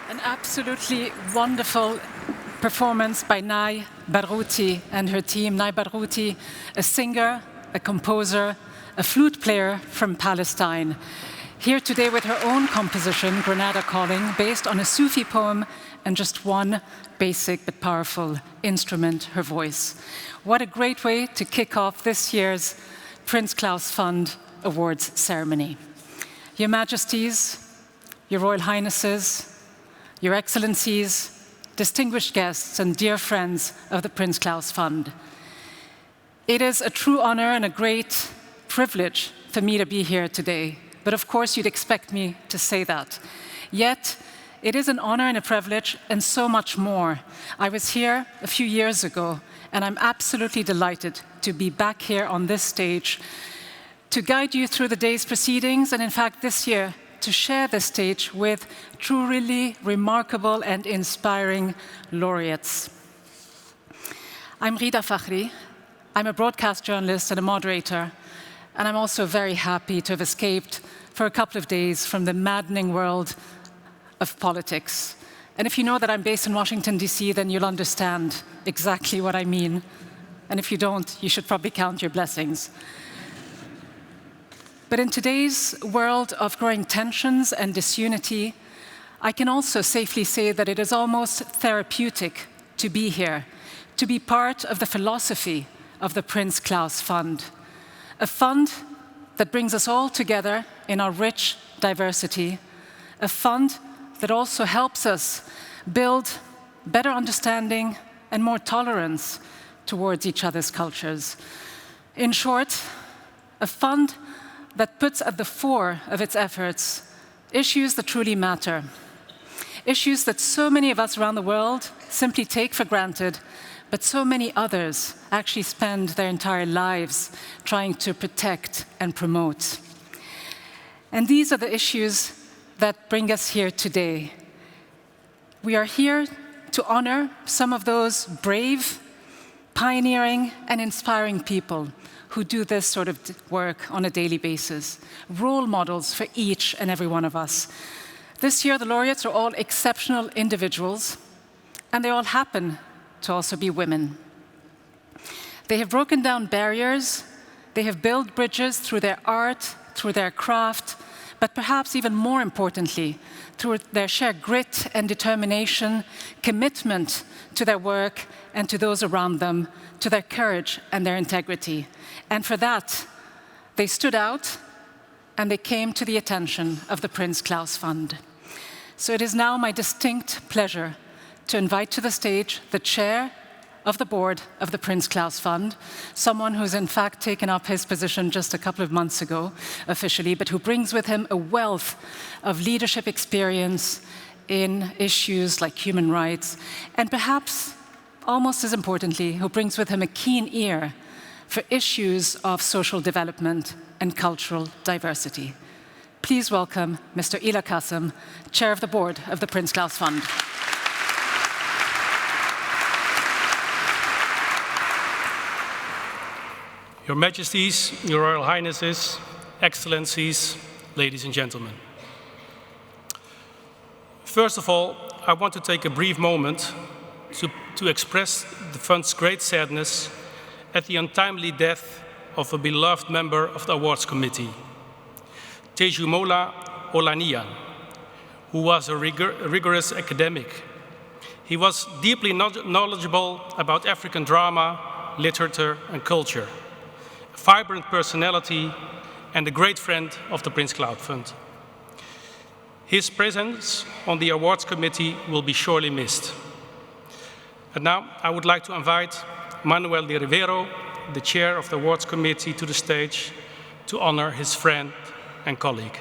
An absolutely wonderful performance by Nai Barghouti and her team. Nai Barghouti, a singer, a composer, a flute player from Palestine. Here today with her own composition, Granada Calling, based on a Sufi poem and just one basic but powerful instrument, her voice. What a great way to kick off this year's Prince Claus Fund Awards ceremony. Your Majesties, Your Royal Highnesses, Your Excellencies, distinguished guests and dear friends of the Prince Claus Fund. It is a true honor and a great privilege for me to be here today, but of course you'd expect me to say that. Yet, it is an honor and a privilege and so much more. I was here a few years ago, and I'm absolutely delighted to be back here on this stage to guide you through the day's proceedings, and in fact this year, to share the stage with truly remarkable and inspiring laureates. I'm Rida Fakhri. I'm a broadcast journalist and a moderator, and I'm also very happy to have escaped for a couple of days from the maddening world of politics. And if you know that I'm based in Washington, D.C., then you'll understand exactly what I mean. And if you don't, you should probably count your blessings. But in today's world of growing tensions and disunity, I can also safely say that it is almost therapeutic to be here, to be part of the philosophy of the Prince Claus Fund, a fund that brings us all together in our rich diversity, a fund that also helps us build better understanding and more tolerance towards each other's cultures. In short, a fund that puts at the fore of its efforts issues that truly matter, issues that so many of us around the world simply take for granted, but so many others actually spend their entire lives trying to protect and promote. And these are the issues that bring us here today. We are here to honor some of those brave, pioneering, and inspiring people who do this sort of work on a daily basis, role models for each and every one of us. This year, the laureates are all exceptional individuals, and they all happen to also be women. They have broken down barriers, they have built bridges through their art, through their craft, but perhaps even more importantly, through their shared grit and determination, commitment to their work and to those around them, to their courage and their integrity. And for that, they stood out and they came to the attention of the Prince Claus Fund. So it is now my distinct pleasure to invite to the stage the chair of the board of the Prince Claus Fund, someone who's in fact taken up his position just a couple of months ago officially, but who brings with him a wealth of leadership experience in issues like human rights, and perhaps almost as importantly, who brings with him a keen ear for issues of social development and cultural diversity. Please welcome Mr. Ila Kassim, Chair of the Board of the Prince Claus Fund. Your Majesties, Your Royal Highnesses, Excellencies, ladies and gentlemen. First of all, I want to take a brief moment to express the Fund's great sadness at the untimely death of a beloved member of the Awards Committee, Djamila Ribeiro, who was a rigorous academic. He was deeply knowledgeable about African drama, literature, and culture, a vibrant personality, and a great friend of the Prince Claus Fund. His presence on the Awards Committee will be sorely missed. And now I would like to invite Djamila Ribeiro, the chair of the Awards Committee, to the stage to honor his friend and colleague.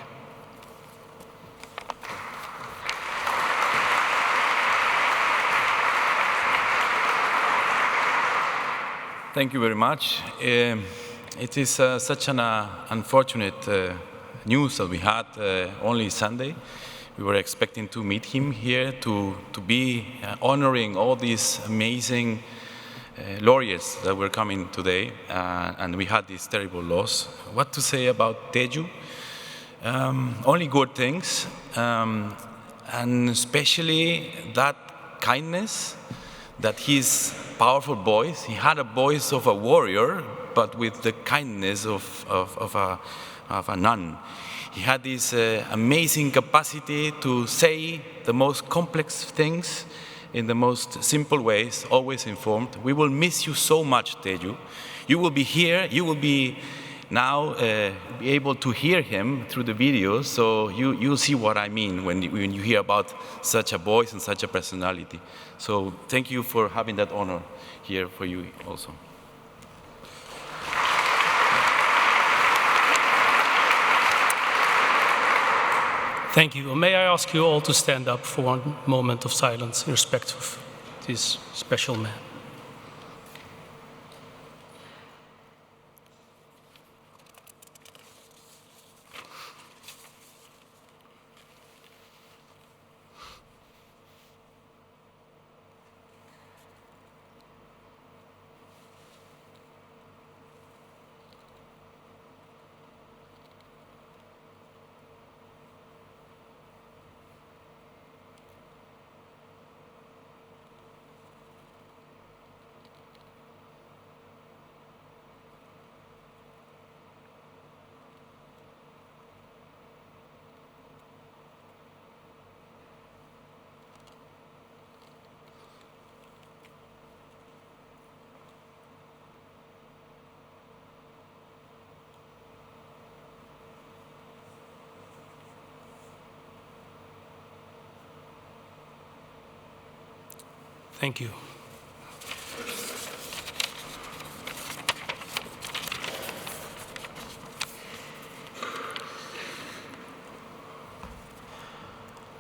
Thank you very much. It is such an unfortunate news that we had only Sunday. We were expecting to meet him here to be honoring all these amazing laureates that were coming today, and we had this terrible loss. What to say about Teju? Only good things, and especially that kindness, that his powerful voice. He had a voice of a warrior, but with the kindness of a nun. He had this amazing capacity to say the most complex things in the most simple ways, always informed. We will miss you so much, Teju. You will be here, you will be now be able to hear him through the video, so you'll see what I mean when you hear about such a voice and such a personality. So thank you for having that honor here for you also. Thank you. May I ask you all to stand up for one moment of silence in respect of this special man. Thank you.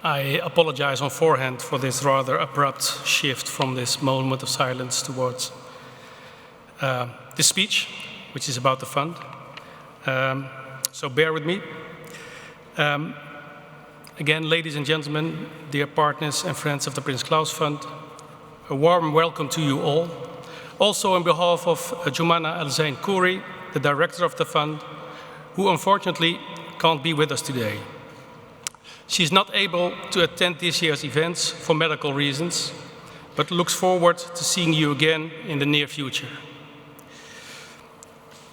I apologize on forehand for this rather abrupt shift from this moment of silence towards this speech, which is about the fund. So bear with me. Again, ladies and gentlemen, dear partners and friends of the Prince Claus Fund, a warm welcome to you all. Also on behalf of Jumana El-Zain Kouri, the director of the fund, who unfortunately can't be with us today. She's not able to attend this year's events for medical reasons, but looks forward to seeing you again in the near future.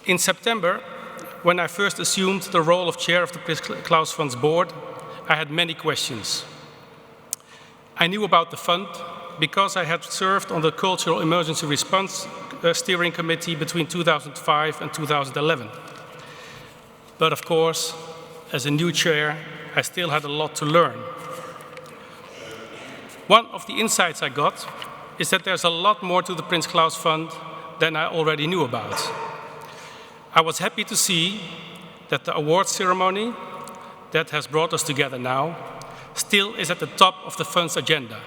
In September, when I first assumed the role of chair of the Prince Claus Fund's board, I had many questions. I knew about the fund because I had served on the Cultural Emergency Response Steering Committee between 2005 and 2011. But of course, as a new chair, I still had a lot to learn. One of the insights I got is that there's a lot more to the Prince Claus Fund than I already knew about. I was happy to see that the awards ceremony that has brought us together now still is at the top of the fund's agenda.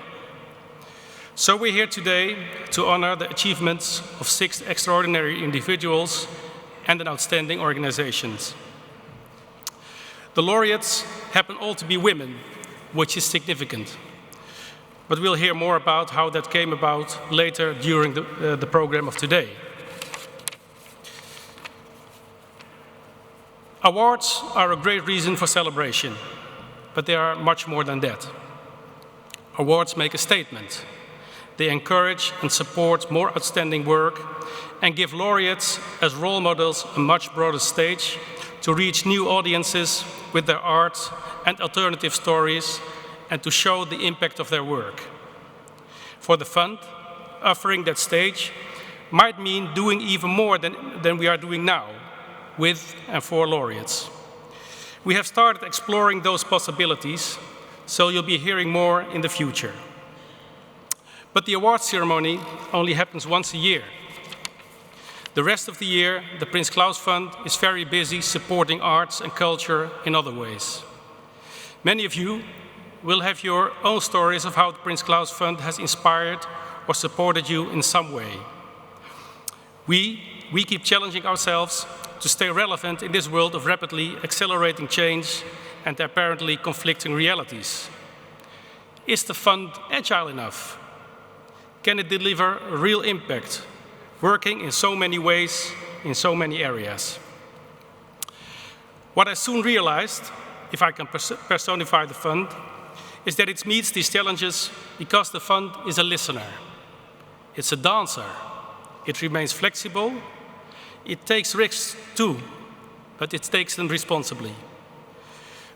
So we're here today to honor the achievements of 6 extraordinary individuals and an outstanding organizations. The laureates happen all to be women, which is significant. But we'll hear more about how that came about later during the program of today. Awards are a great reason for celebration, but they are much more than that. Awards make a statement. They encourage and support more outstanding work and give laureates as role models a much broader stage to reach new audiences with their art and alternative stories and to show the impact of their work. For the fund, offering that stage might mean doing even more than we are doing now, with and for laureates. We have started exploring those possibilities, so you'll be hearing more in the future. But the awards ceremony only happens once a year. The rest of the year, the Prince Claus Fund is very busy supporting arts and culture in other ways. Many of you will have your own stories of how the Prince Claus Fund has inspired or supported you in some way. We keep challenging ourselves to stay relevant in this world of rapidly accelerating change and apparently conflicting realities. Is the fund agile enough? Can it deliver a real impact, working in so many ways, in so many areas? What I soon realized, if I can personify the fund, is that it meets these challenges because the fund is a listener. It's a dancer. It remains flexible. It takes risks too, but it takes them responsibly.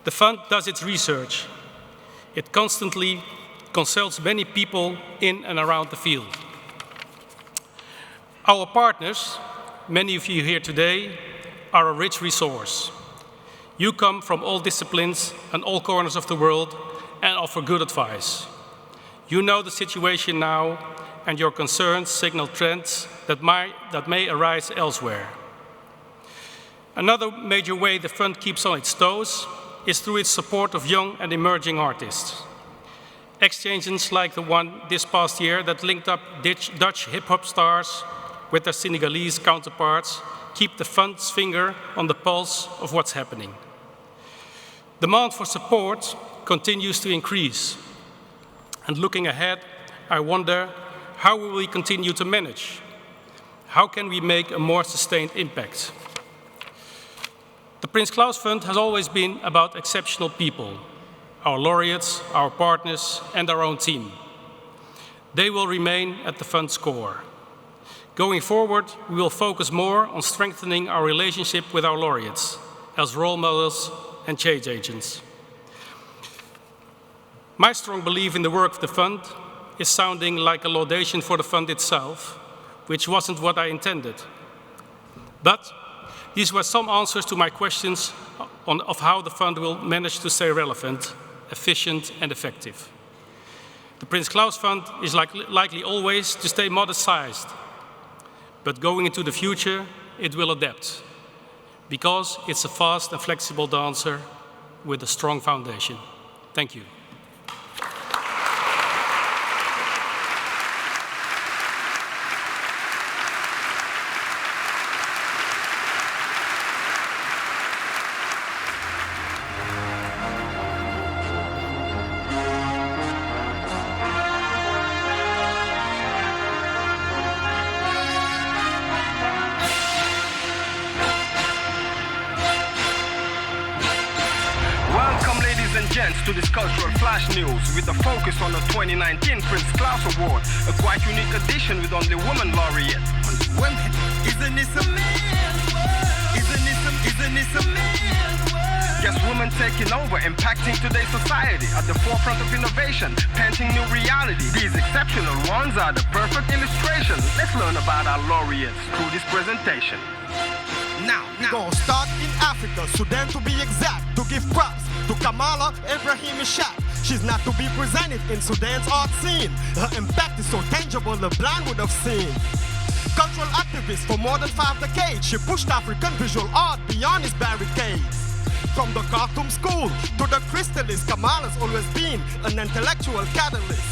The fund does its research. It constantly consults many people in and around the field. Our partners, many of you here today, are a rich resource. You come from all disciplines and all corners of the world and offer good advice. You know the situation now, and your concerns signal trends that may arise elsewhere. Another major way the fund keeps on its toes is through its support of young and emerging artists. Exchanges like the one this past year that linked up Dutch hip-hop stars with their Senegalese counterparts keep the fund's finger on the pulse of what's happening. Demand for support continues to increase. And looking ahead, I wonder, how will we continue to manage? How can we make a more sustained impact? The Prince Claus Fund has always been about exceptional people, our laureates, our partners, and our own team. They will remain at the fund's core. Going forward, we will focus more on strengthening our relationship with our laureates as role models and change agents. My strong belief in the work of the fund is sounding like a laudation for the fund itself, which wasn't what I intended. But these were some answers to my questions of how the fund will manage to stay relevant, efficient, and effective. The Prince Claus Fund is likely always to stay modest-sized, but going into the future, it will adapt, because it's a fast and flexible dancer with a strong foundation. Thank you. To this cultural flash news with a focus on the 2019 Prince Claus Award, a quite unique edition with only women laureates. Women, isn't this a man's world? Isn't this a man's world? Yes, women taking over, impacting today's society at the forefront of innovation, painting new reality. These exceptional ones are the perfect illustration. Let's learn about our laureates through this presentation. Now. Gonna start in Africa, Sudan to be exact, to give props to Kamala Ibrahim Ishag. She's not to be presented in Sudan's art scene. Her impact is so tangible the blind would have seen. Cultural activist for more than 5 decades, she pushed African visual art beyond its barricades. From the Khartoum school to the Crystalist, Kamala's always been an intellectual catalyst.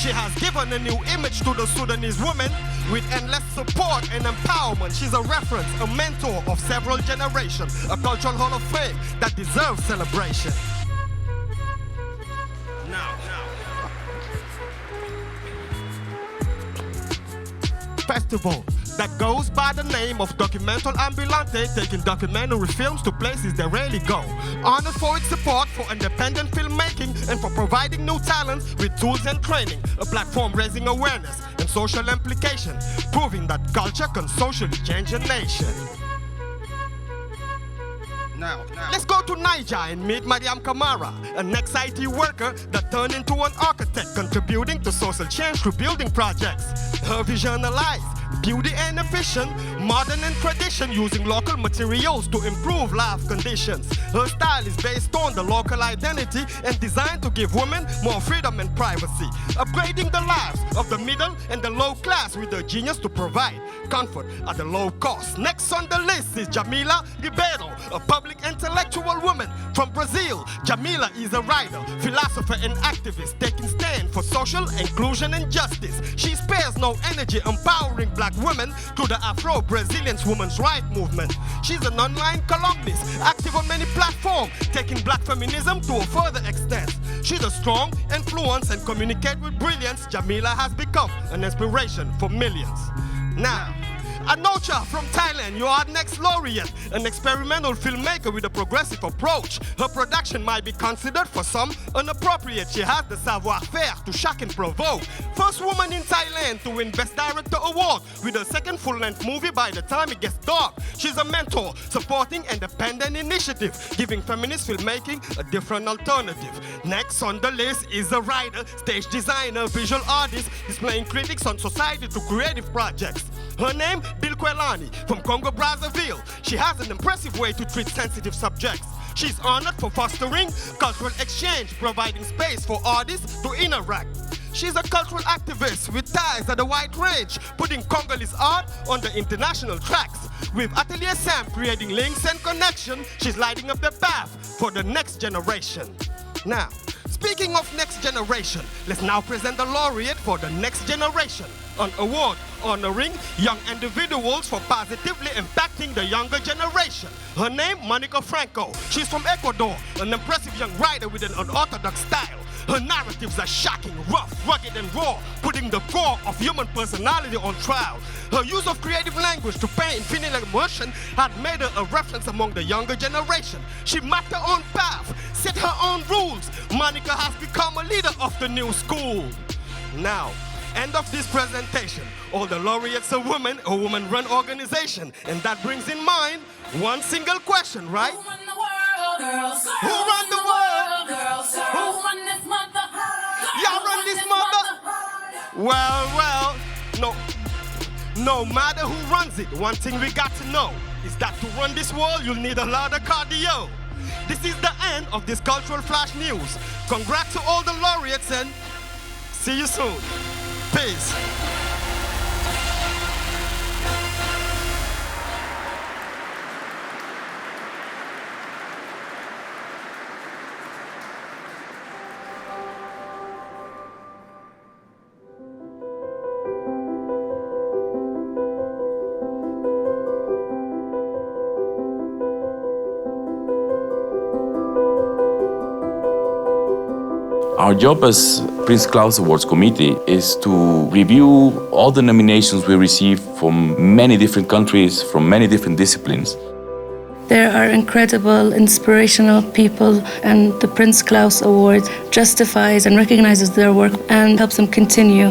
She has given a new image to the Sudanese women with endless support and empowerment. She's a reference, a mentor of several generations, a cultural hall of fame that deserves celebration. Now. Festival that goes by the name of Documental Ambulante, taking documentary films to places they rarely go. Honored for its support for independent filmmaking and for providing new talents with tools and training. A platform raising awareness and social implication, proving that culture can socially change a nation. Now, let's go to Niger and meet Mariam Kamara, an ex-IT worker that turned into an architect, contributing to social change through building projects. Her vision aligns beauty and efficient, modern and tradition, using local materials to improve life conditions. Her style is based on the local identity and designed to give women more freedom and privacy, upgrading the lives of the middle and the low class with her genius to provide comfort at a low cost. Next on the list is Djamila Ribeiro, a public intellectual woman from Brazil. Djamila is a writer, philosopher and activist, taking stand for social inclusion and justice. She spares no energy empowering black women through the Afro-Brazilian women's rights movement. She's an online columnist, active on many platforms, taking black feminism to a further extent. She's a strong influence and communicate with brilliance. Djamila has become an inspiration for millions. Now, Anocha from Thailand, you are next laureate, an experimental filmmaker with a progressive approach. Her production might be considered for some inappropriate. She has the savoir-faire to shock and provoke. First woman in Thailand to win Best Director Award with her second full-length movie By the Time It Gets Dark. She's a mentor, supporting independent initiative, giving feminist filmmaking a different alternative. Next on the list is a writer, stage designer, visual artist, displaying critics on society to creative projects. Her name, Kouélany, from Congo-Brazzaville. She has an impressive way to treat sensitive subjects. She's honored for fostering cultural exchange, providing space for artists to interact. She's a cultural activist with ties at a wide range, putting Congolese art on the international tracks. With Atelier Sam creating links and connection, she's lighting up the path for the next generation. Now, speaking of next generation, let's now present the laureate for the next generation, an award honoring young individuals for positively impacting the younger generation. Her name, Mónica Franco. She's from Ecuador, an impressive young writer with an unorthodox style. Her narratives are shocking, rough, rugged, and raw, putting the core of human personality on trial. Her use of creative language to paint infinite emotion had made her a reference among the younger generation. She mapped her own path, set her own rules. Mónica has become a leader of the new school. Now, end of this presentation. All the laureates are women, a woman-run organization. And that brings in mind one single question, right? Who run the world, girls? Who run the world? Girls, who run this mother? Y'all run this mother? Well, no matter who runs it, one thing we got to know is that to run this world, you'll need a lot of cardio. This is the end of this cultural flash news. Congrats to all the laureates and see you soon. Peace. Our job as Prince Claus Awards Committee is to review all the nominations we receive from many different countries, from many different disciplines. There are incredible, inspirational people, and the Prince Claus Award justifies and recognizes their work and helps them continue.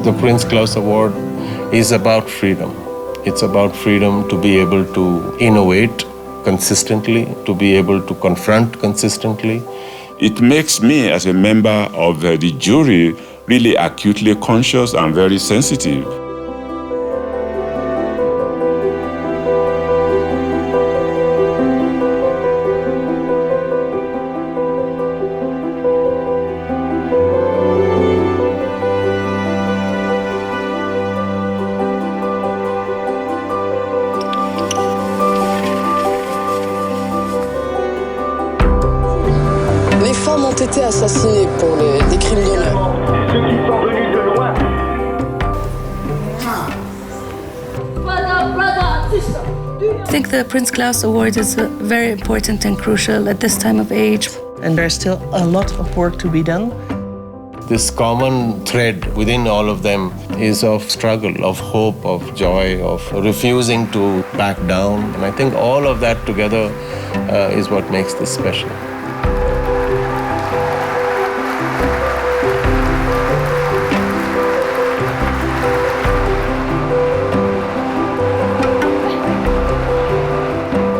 The Prince Claus Award is about freedom. It's about freedom to be able to innovate consistently, to be able to confront consistently. It makes me, as a member of the jury, really acutely conscious and very sensitive. été assassinés pour des crimes d'honneur. Ceux qui sont venus de loin. I think the Prince Claus Award is very important and crucial at this time of age. And there's still a lot of work to be done. This common thread within all of them is of struggle, of hope, of joy, of refusing to back down. And I think all of that together is what makes this special.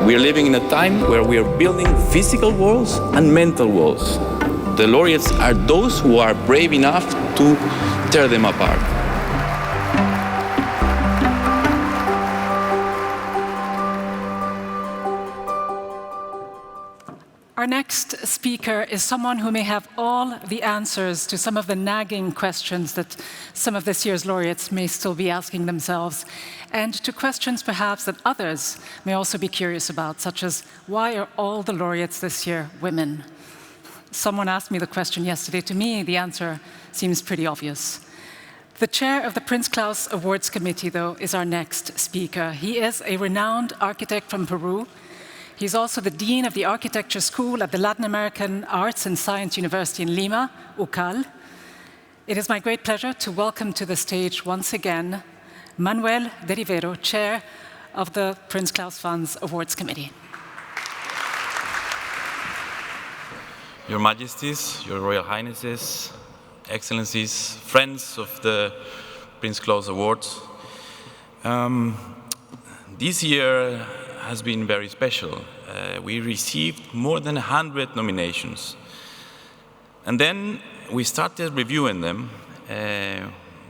We are living in a time where we are building physical walls and mental walls. The laureates are those who are brave enough to tear them apart. Our next speaker is someone who may have all the answers to some of the nagging questions that some of this year's laureates may still be asking themselves, and to questions perhaps that others may also be curious about, such as, why are all the laureates this year women? Someone asked me the question yesterday. To me, the answer seems pretty obvious. The chair of the Prince Claus Awards Committee, though, is our next speaker. He is a renowned architect from Peru. He's also the Dean of the Architecture School at the Latin American Arts and Science University in Lima, UCAL. It is my great pleasure to welcome to the stage once again Manuel de Rivero, Chair of the Prince Claus Fund's Awards Committee. Your Majesties, Your Royal Highnesses, Excellencies, friends of the Prince Claus Awards. This year has been very special. We received more than 100 nominations. And then we started reviewing them.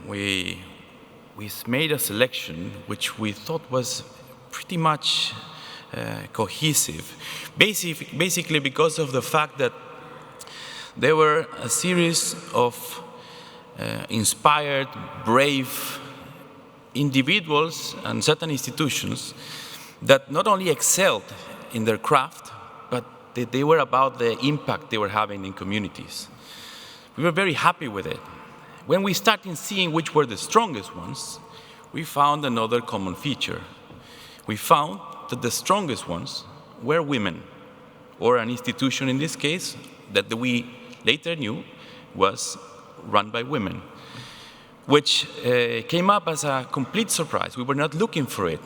We made a selection which we thought was pretty much cohesive, basically because of the fact that there were a series of inspired, brave individuals and certain institutions that not only excelled in their craft, but they were about the impact they were having in communities. We were very happy with it. When we started seeing which were the strongest ones, we found another common feature. We found that the strongest ones were women, or an institution in this case that we later knew was run by women, which came up as a complete surprise. We were not looking for it.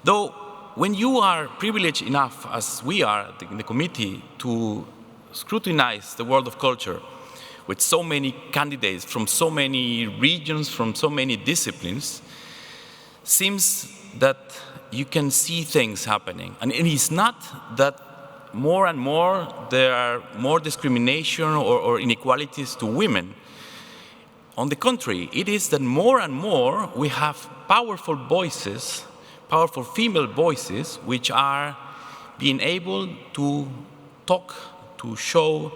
Though when you are privileged enough, as we are in the committee, to scrutinize the world of culture with so many candidates from so many regions, from so many disciplines, seems that you can see things happening. And it is not that more and more there are more discrimination or inequalities to women. On the contrary, it is that more and more we have powerful voices, powerful female voices, which are being able to talk, to show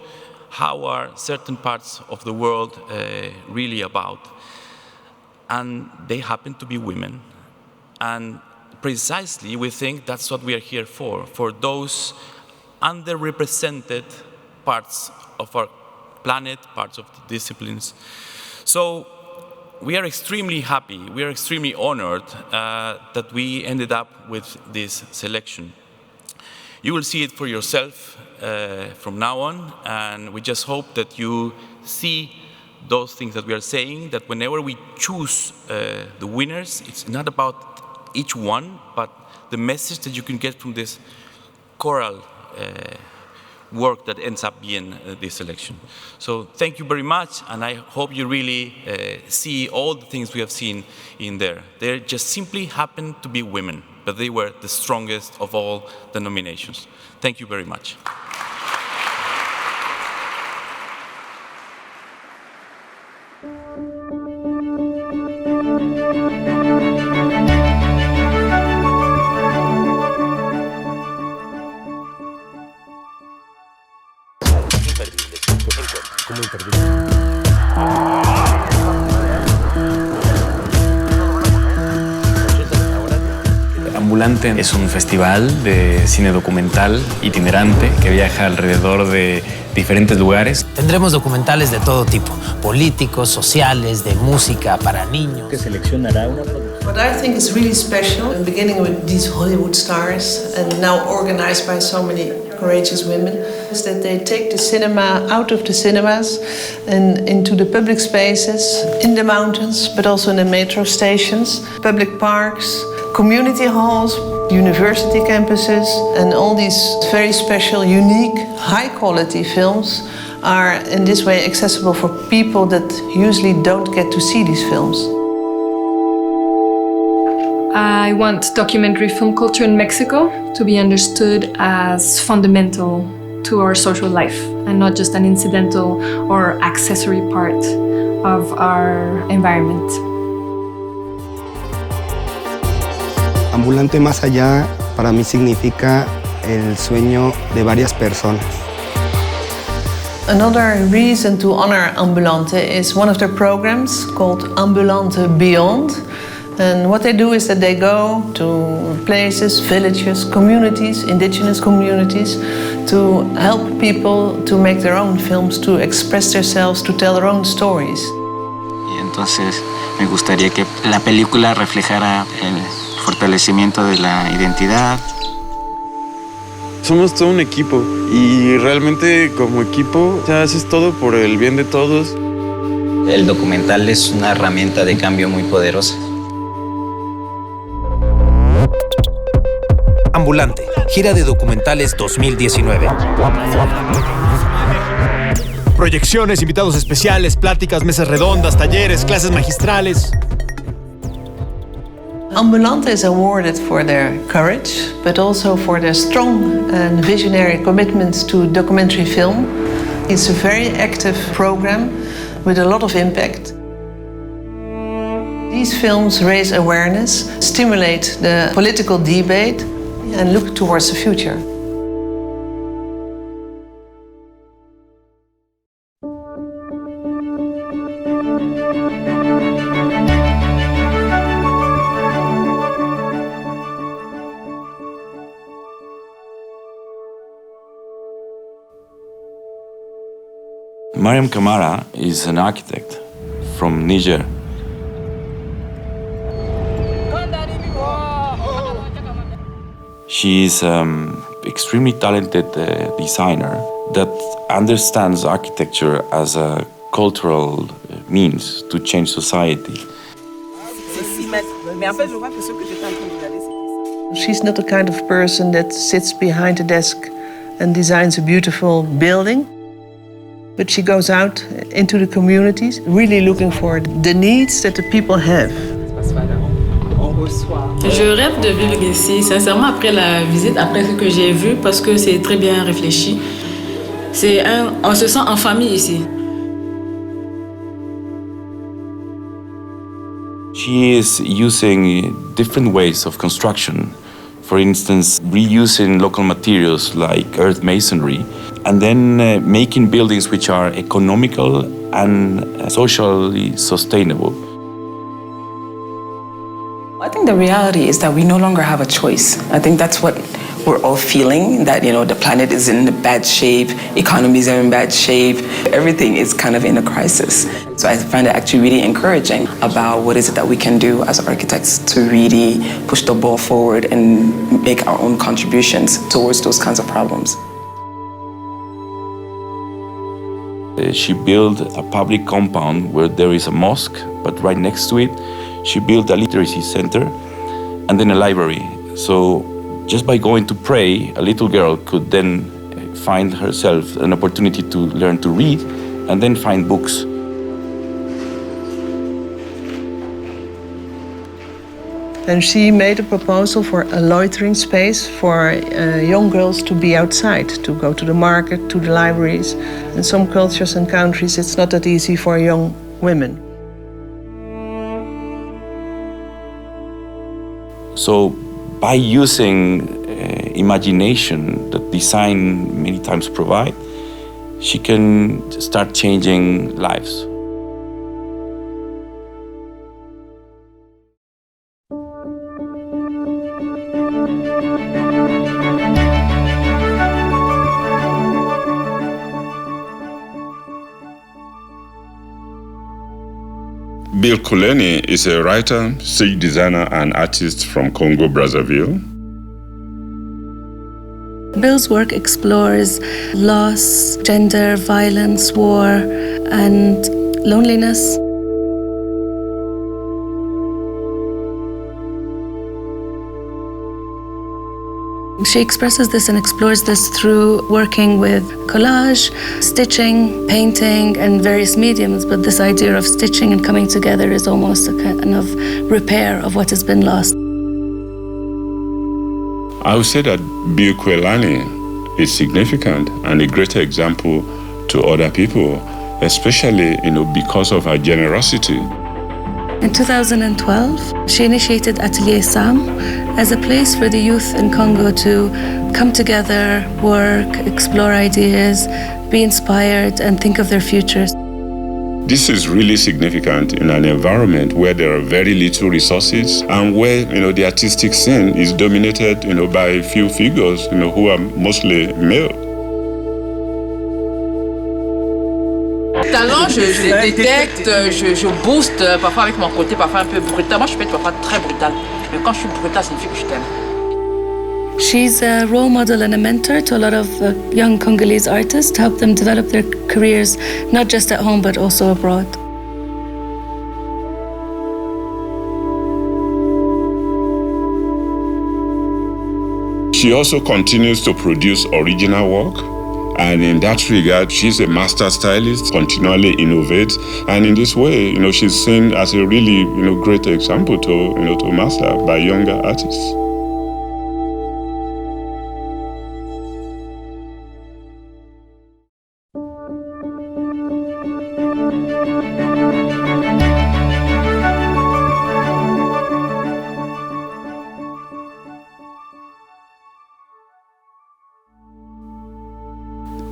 how are certain parts of the world really about. And they happen to be women. And precisely we think that's what we are here for those underrepresented parts of our planet, parts of the disciplines. So we are extremely happy, we are extremely honored that we ended up with this selection. You will see it for yourself from now on, and we just hope that you see those things that we are saying, that whenever we choose the winners, it's not about each one, but the message that you can get from this choral work that ends up being this selection. So thank you very much, and I hope you really see all the things we have seen in there. They just simply happen to be women, but they were the strongest of all the nominations. Thank you very much. Ambulante es un festival de cine documental itinerante que viaja alrededor de diferentes lugares. Tendremos documentales de todo tipo, políticos, sociales, de música, para niños. Que seleccionará una producción. What I think is really special, beginning with these Hollywood stars and now organized by so many courageous women, is that they take the cinema out of the cinemas and into the public spaces, in the mountains, but also in the metro stations, public parks, community halls, university campuses, and all these very special, unique, high-quality films are in this way accessible for people that usually don't get to see these films. I want documentary film culture in Mexico to be understood as fundamental to our social life and not just an incidental or accessory part of our environment. Ambulante más allá para mí significa el sueño de varias personas. Another reason to honor Ambulante is one of their programs called Ambulante Beyond. And what they do is that they go to places, villages, communities, indigenous communities, to help people to make their own films, to express themselves, to tell their own stories. Y entonces me gustaría que la película reflejara el fortalecimiento de la identidad. Somos todo un equipo y realmente como equipo ya haces todo por el bien de todos. El documental es una herramienta de cambio muy poderosa. Ambulante, gira de documentales 2019. Proyecciones, invitados especiales, pláticas, mesas redondas, talleres, clases magistrales. Ambulante is awarded for their courage, but also for their strong and visionary commitments to documentary film. It's a very active program with a lot of impact. These films raise awareness, stimulate the political debate, and look towards the future. Mariam Kamara is an architect from Niger. She is an extremely talented designer that understands architecture as a cultural means to change society. She's not the kind of person that sits behind a desk and designs a beautiful building, but she goes out into the communities, really looking for the needs that the people have. Je rêve de vivre ici, sincèrement, après la visite, après ce que j'ai vu, parce que c'est très bien réfléchi. On se sent en famille ici. She is using different ways of construction. For instance, reusing local materials like earth masonry, and then making buildings which are economical and socially sustainable. I think the reality is that we no longer have a choice. I think that's what we're all feeling, that, you know, the planet is in bad shape, economies are in bad shape, everything is kind of in a crisis. So I find it actually really encouraging about what is it that we can do as architects to really push the ball forward and make our own contributions towards those kinds of problems. She built a public compound where there is a mosque, but right next to it, she built a literacy center and then a library. So just by going to pray, a little girl could then find herself an opportunity to learn to read and then find books. And she made a proposal for a loitering space for young girls to be outside, to go to the market, to the libraries. In some cultures and countries, it's not that easy for young women. So by using imagination that design many times provide, she can start changing lives. Bill Kouélany is a writer, stage designer, and artist from Congo-Brazzaville. Bill's work explores loss, gender, violence, war, and loneliness. She expresses this and explores this through working with collage, stitching, painting, and various mediums. But this idea of stitching and coming together is almost a kind of repair of what has been lost. I would say that Bill Kouélany is significant and a great example to other people, especially because of her generosity. In 2012, she initiated Atelier Sam as a place for the youth in Congo to come together, work, explore ideas, be inspired, and think of their futures. This is really significant in an environment where there are very little resources and where the artistic scene is dominated by a few figures who are mostly male. Talent, je les détecte, je booste parfois avec mon côté parfois un peu brutal. Moi, je peux être parfois très brutal, mais quand je suis brutal, ça signifie que je t'aime. She's a role model and a mentor to a lot of young Congolese artists to help them develop their careers, not just at home, but also abroad. She also continues to produce original work. And in that regard, she's a master stylist, continually innovates. And in this way, she's seen as a really, great example to master by younger artists.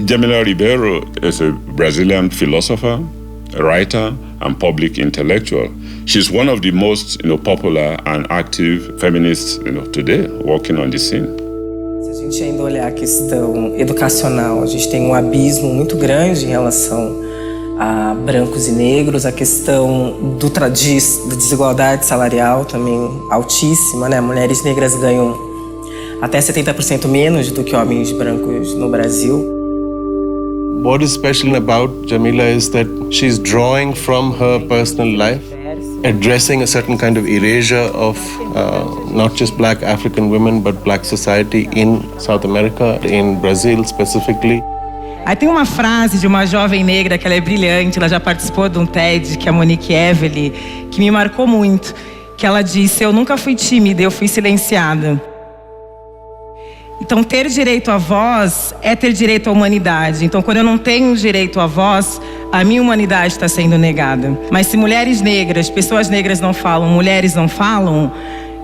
Djamila Ribeiro is a Brazilian philosopher, a writer, and public intellectual. She's one of the most popular and active feminists today, working on the scene. Se a gente ainda olhar a questão educacional, a gente tem um abismo muito grande em relação a brancos e negros, a questão da desigualdade salarial também altíssima, né? Mulheres negras ganham até 70% menos do que homens brancos no Brasil. What is special about Djamila is that she's drawing from her personal life, addressing a certain kind of erasure of not just black African women, but black society in South America, in Brazil specifically. Aí tem uma frase de uma jovem negra que ela é brilhante, ela já participou de um TED, que é a Mónica Ojeda, que me marcou muito, que ela disse: eu nunca fui tímida, eu fui silenciada. Então, ter direito à voz é ter direito à humanidade. Então, quando eu não tenho direito à voz, a minha humanidade está sendo negada. Mas se mulheres negras, pessoas negras não falam, mulheres não falam,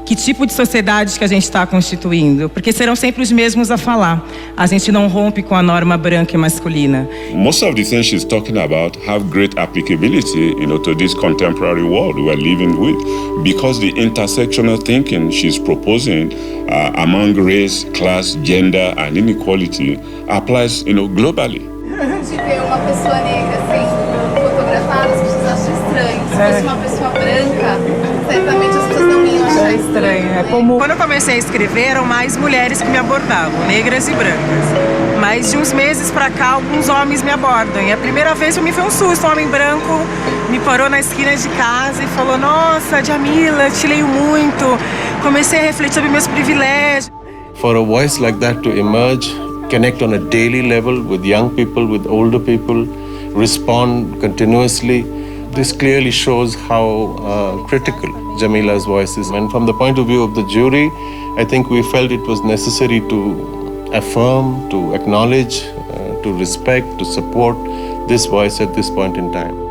que tipo de sociedade que a gente está constituindo? Porque serão sempre os mesmos a falar. A gente não rompe com a norma branca e masculina. Most of the things she's talking about have great applicability, to this contemporary world we're living with, because the intersectional thinking she's proposing among race, class, gender, and inequality applies, globally. De ver uma pessoa negra assim, fotografada, as pessoas acham estranho. Se fosse uma pessoa branca, certamente as pessoas não iam achar estranho. É como quando eu comecei a escrever, eram mais mulheres que me abordavam, negras e brancas. Mas de uns meses pra cá, alguns homens me abordam. E a primeira vez pra mim foi um susto. Um homem branco me parou na esquina de casa e falou: nossa, Djamila, te leio muito. Comecei a refletir sobre meus privilégios. For a voice like that to emerge, connect on a daily level with young people, with older people, respond continuously, this clearly shows how critical Djamila's voice is. And from the point of view of the jury, I think we felt it was necessary to affirm, to acknowledge, to respect, to support this voice at this point in time.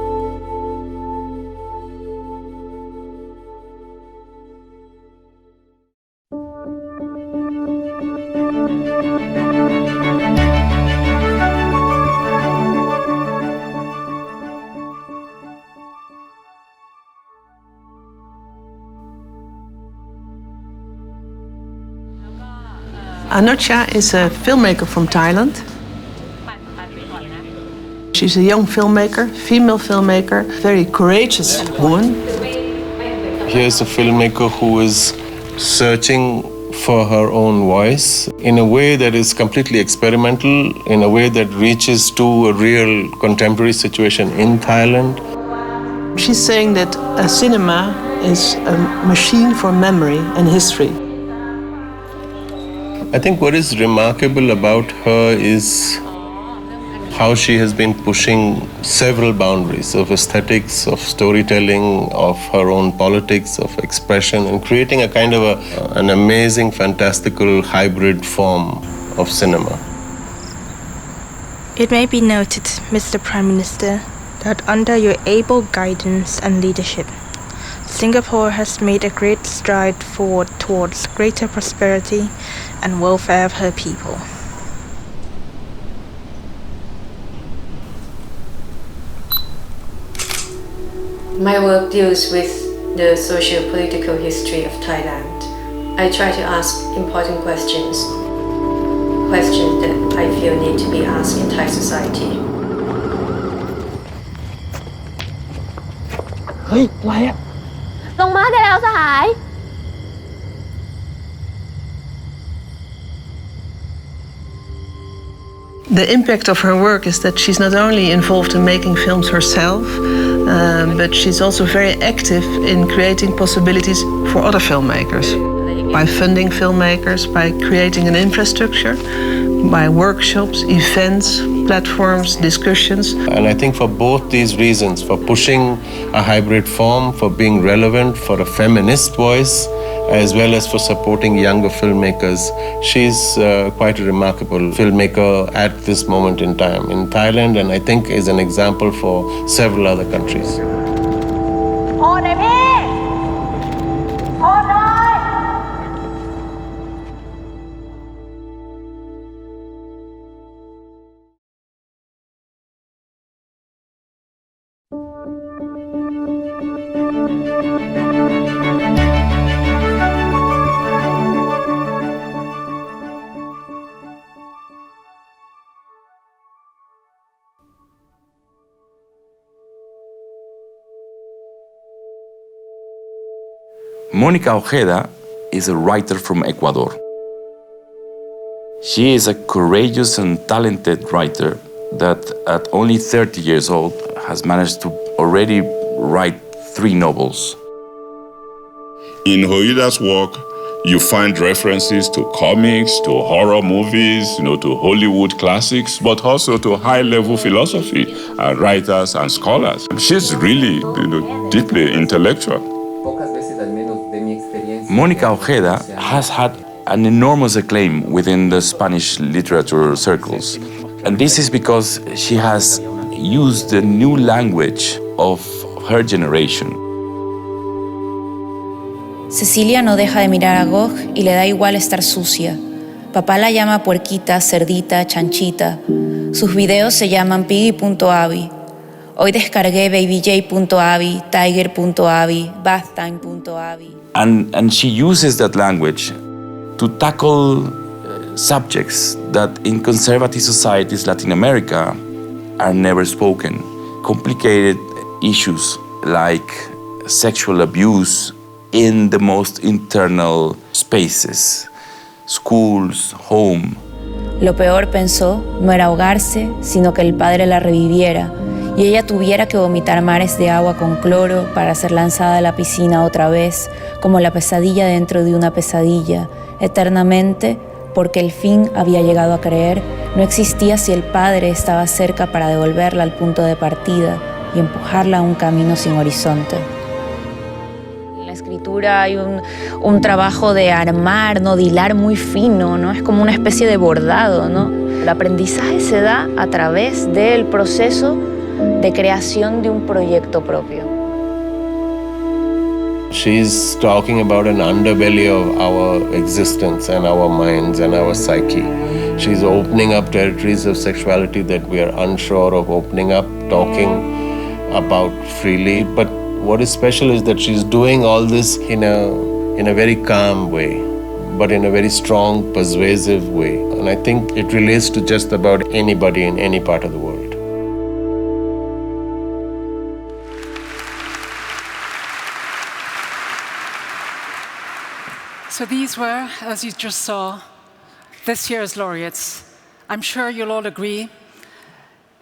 Anocha is a filmmaker from Thailand. She's a young filmmaker, female filmmaker, very courageous woman. Here's a filmmaker who is searching for her own voice in a way that is completely experimental, in a way that reaches to a real contemporary situation in Thailand. She's saying that a cinema is a machine for memory and history. I think what is remarkable about her is how she has been pushing several boundaries of aesthetics, of storytelling, of her own politics, of expression, and creating a kind of an amazing, fantastical hybrid form of cinema. It may be noted, Mr. Prime Minister, that under your able guidance and leadership, Singapore has made a great stride forward towards greater prosperity and welfare of her people. My work deals with the socio-political history of Thailand. I try to ask important questions that I feel need to be asked in Thai society. Hey, อะไรอะ ลงมาได้แล้วสหาย The impact of her work is that she's not only involved in making films herself, but she's also very active in creating possibilities for other filmmakers. By funding filmmakers, by creating an infrastructure, by workshops, events, platforms, discussions. And I think for both these reasons, for pushing a hybrid form, for being relevant, for a feminist voice, as well as for supporting younger filmmakers, she's quite a remarkable filmmaker at this moment in time in Thailand, and I think is an example for several other countries. Mónica Ojeda is a writer from Ecuador. She is a courageous and talented writer that at only 30 years old has managed to already write 3 novels. In Ojeda's work, you find references to comics, to horror movies, to Hollywood classics, but also to high-level philosophy, writers and scholars. She's really, deeply intellectual. Mónica Ojeda has had an enormous acclaim within the Spanish literature circles. And this is because she has used the new language of her generation. Cecilia no deja de mirar a Gog y le da igual estar sucia. Papá la llama puerquita, cerdita, chanchita. Sus videos se llaman piggy.avi. Hoy descargué babyj.avi, tiger.avi, bathtime.avi. And she uses that language to tackle subjects that in conservative societies Latin America are never spoken. Complicated issues like sexual abuse in the most internal spaces, schools, home. Lo peor, pensó, no era ahogarse, sino que el padre la reviviera y ella tuviera que vomitar mares de agua con cloro para ser lanzada a la piscina otra vez, como la pesadilla dentro de una pesadilla, eternamente, porque el fin, había llegado a creer, no existía si el padre estaba cerca para devolverla al punto de partida y empujarla a un camino sin horizonte. En la escritura hay un trabajo de armar, ¿no? De hilar muy fino, ¿no? Es como una especie de bordado, ¿no? El aprendizaje se da a través del proceso de creación de un proyecto propio. She's talking about an underbelly of our existence and our minds and our psyche. She's opening up territories of sexuality that we are unsure of opening up, talking about freely. But what is special is that she's doing all this in a very calm way, but in a very strong, persuasive way. And I think it relates to just about anybody in any part of the world. So these were, as you just saw, this year's laureates. I'm sure you'll all agree,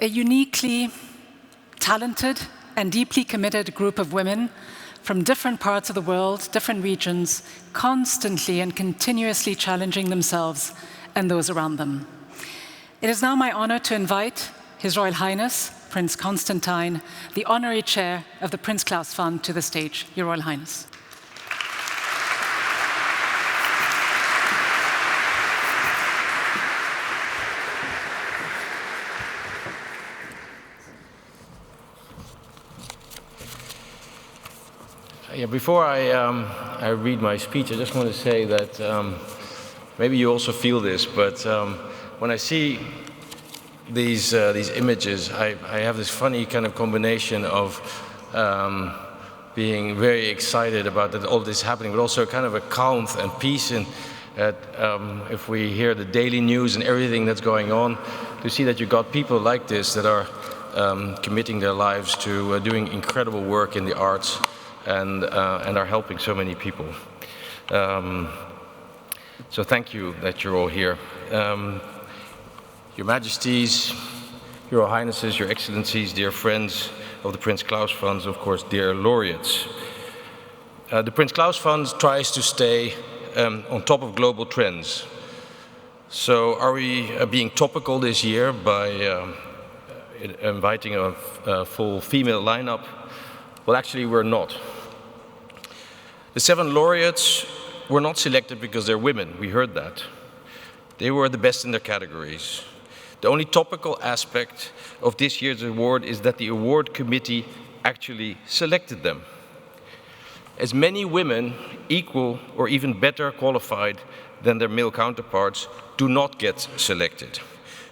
a uniquely talented and deeply committed group of women from different parts of the world, different regions, constantly and continuously challenging themselves and those around them. It is now my honor to invite His Royal Highness, Prince Constantijn, the honorary chair of the Prince Claus Fund, to the stage. Your Royal Highness. Yeah, before I read my speech, I just want to say that maybe you also feel this, but when I see these images, I have this funny kind of combination of being very excited about all this happening, but also kind of a calm and peace in that if we hear the daily news and everything that's going on, to see that you got people like this that are committing their lives to doing incredible work in the arts and are helping so many people. So thank you that you're all here. Your Majesties, Your Highnesses, Your Excellencies, dear friends of the Prince Claus Fund, of course, dear laureates. The Prince Claus Fund tries to stay on top of global trends. So are we being topical this year by inviting a full female lineup? Well, actually, we're not. The 7 laureates were not selected because they're women. We heard that. They were the best in their categories. The only topical aspect of this year's award is that the award committee actually selected them. As many women, equal or even better qualified than their male counterparts, do not get selected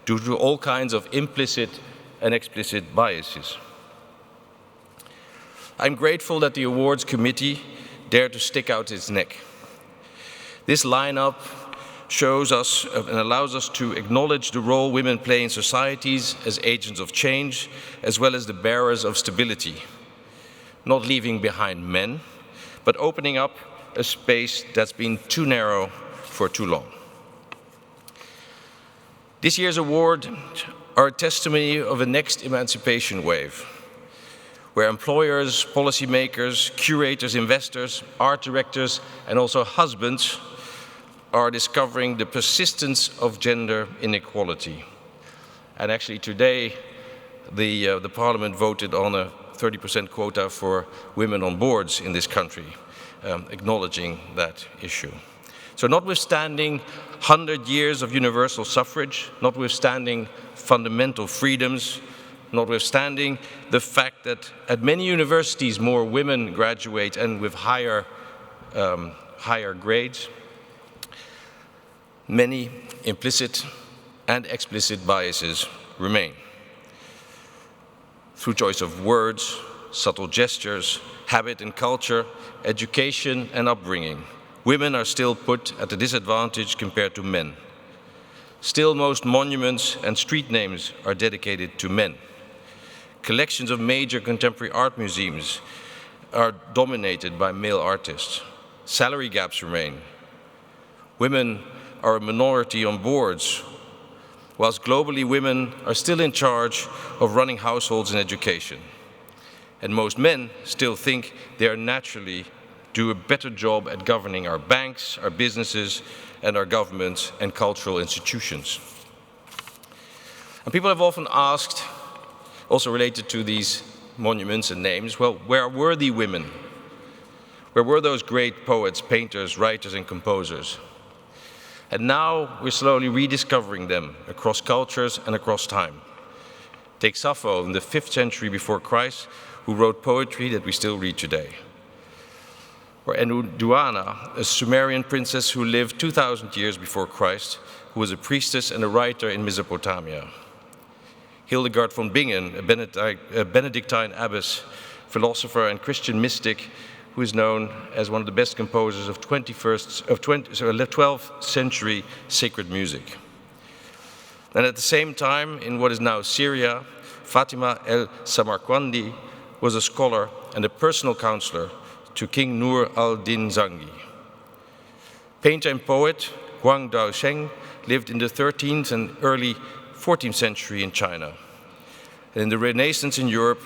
due to all kinds of implicit and explicit biases. I'm grateful that the awards committee dared to stick out its neck. This lineup shows us and allows us to acknowledge the role women play in societies as agents of change, as well as the bearers of stability, not leaving behind men, but opening up a space that's been too narrow for too long. This year's award are a testimony of a next emancipation wave, where employers, policymakers, curators, investors, art directors, and also husbands are discovering the persistence of gender inequality. And actually today, the Parliament voted on a 30% quota for women on boards in this country, acknowledging that issue. So notwithstanding 100 years of universal suffrage, notwithstanding fundamental freedoms, notwithstanding the fact that at many universities more women graduate and with higher grades, many implicit and explicit biases remain. Through choice of words, subtle gestures, habit and culture, education and upbringing, women are still put at a disadvantage compared to men. Still, most monuments and street names are dedicated to men. Collections of major contemporary art museums are dominated by male artists. Salary gaps remain. Women are a minority on boards, whilst globally women are still in charge of running households and education. And most men still think they are naturally do a better job at governing our banks, our businesses, and our governments and cultural institutions. And people have often asked, also related to these monuments and names, well, where were the women? Where were those great poets, painters, writers, and composers? And now we're slowly rediscovering them across cultures and across time. Take Sappho in the 5th century before Christ, who wrote poetry that we still read today. Or Enheduanna, a Sumerian princess who lived 2,000 years before Christ, who was a priestess and a writer in Mesopotamia. Hildegard von Bingen, a Benedictine abbess, philosopher and Christian mystic, who is known as one of the best composers of 12th century sacred music. And at the same time, in what is now Syria, Fatima el-Samarqandi was a scholar and a personal counselor to King Nur al-Din Zangi. Painter and poet Guang Daosheng lived in the 13th and early 14th century in China. And in the Renaissance in Europe,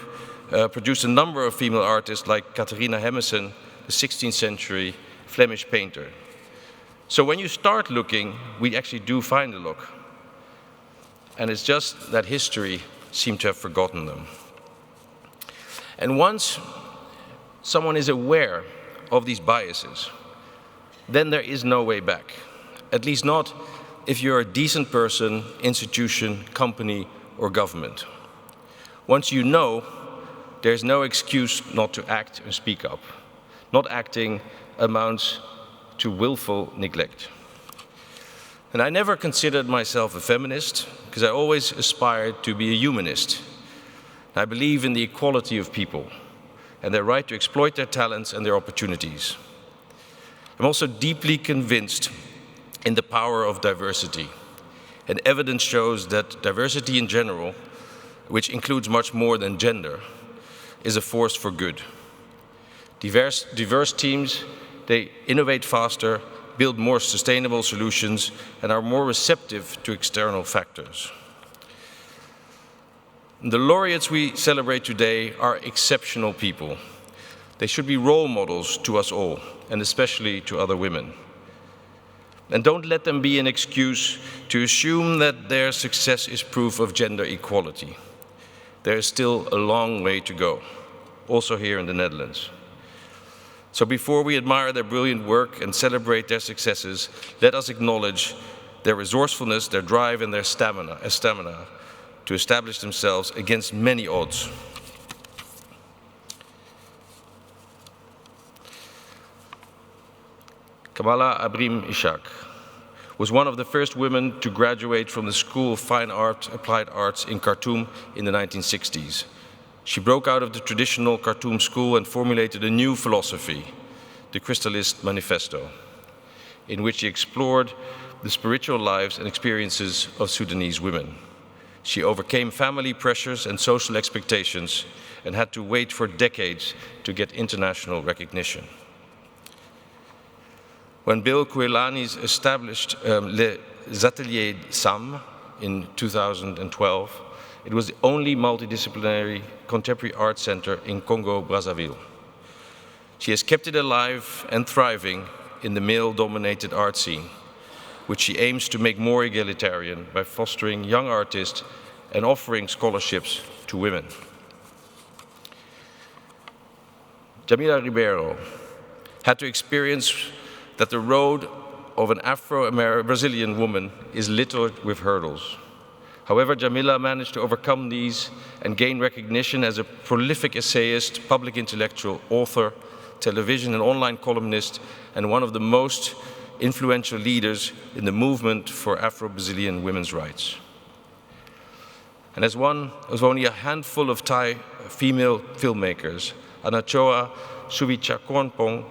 produced a number of female artists like Catharina Hemmesen, the 16th century Flemish painter. So when you start looking, we actually do find a look. And it's just that history seemed to have forgotten them. And once someone is aware of these biases, then there is no way back. At least not if you're a decent person, institution, company, or government. Once you know, there's no excuse not to act and speak up. Not acting amounts to willful neglect. And I never considered myself a feminist, because I always aspired to be a humanist. I believe in the equality of people and their right to exploit their talents and their opportunities. I'm also deeply convinced in the power of diversity. And evidence shows that diversity in general, which includes much more than gender, is a force for good. Diverse teams, they innovate faster, build more sustainable solutions, and are more receptive to external factors. The laureates we celebrate today are exceptional people. They should be role models to us all, and especially to other women. And don't let them be an excuse to assume that their success is proof of gender equality. There is still a long way to go, also here in the Netherlands. So before we admire their brilliant work and celebrate their successes, let us acknowledge their resourcefulness, their drive, and their stamina to establish themselves against many odds. Kamala Ibrahim Ishag was one of the first women to graduate from the School of Fine Art, Applied Arts in Khartoum in the 1960s. She broke out of the traditional Khartoum school and formulated a new philosophy, the Crystallist Manifesto, in which she explored the spiritual lives and experiences of Sudanese women. She overcame family pressures and social expectations and had to wait for decades to get international recognition. When Bill Kouélany established Les Ateliers SAM in 2012, it was the only multidisciplinary contemporary art center in Congo-Brazzaville. She has kept it alive and thriving in the male-dominated art scene, which she aims to make more egalitarian by fostering young artists and offering scholarships to women. Djamila Ribeiro had to experience that the road of an Afro-Brazilian woman is littered with hurdles. However, Djamila managed to overcome these and gain recognition as a prolific essayist, public intellectual, author, television and online columnist, and one of the most influential leaders in the movement for Afro-Brazilian women's rights. And as one of only a handful of Thai female filmmakers, Anocha Suwichakornpong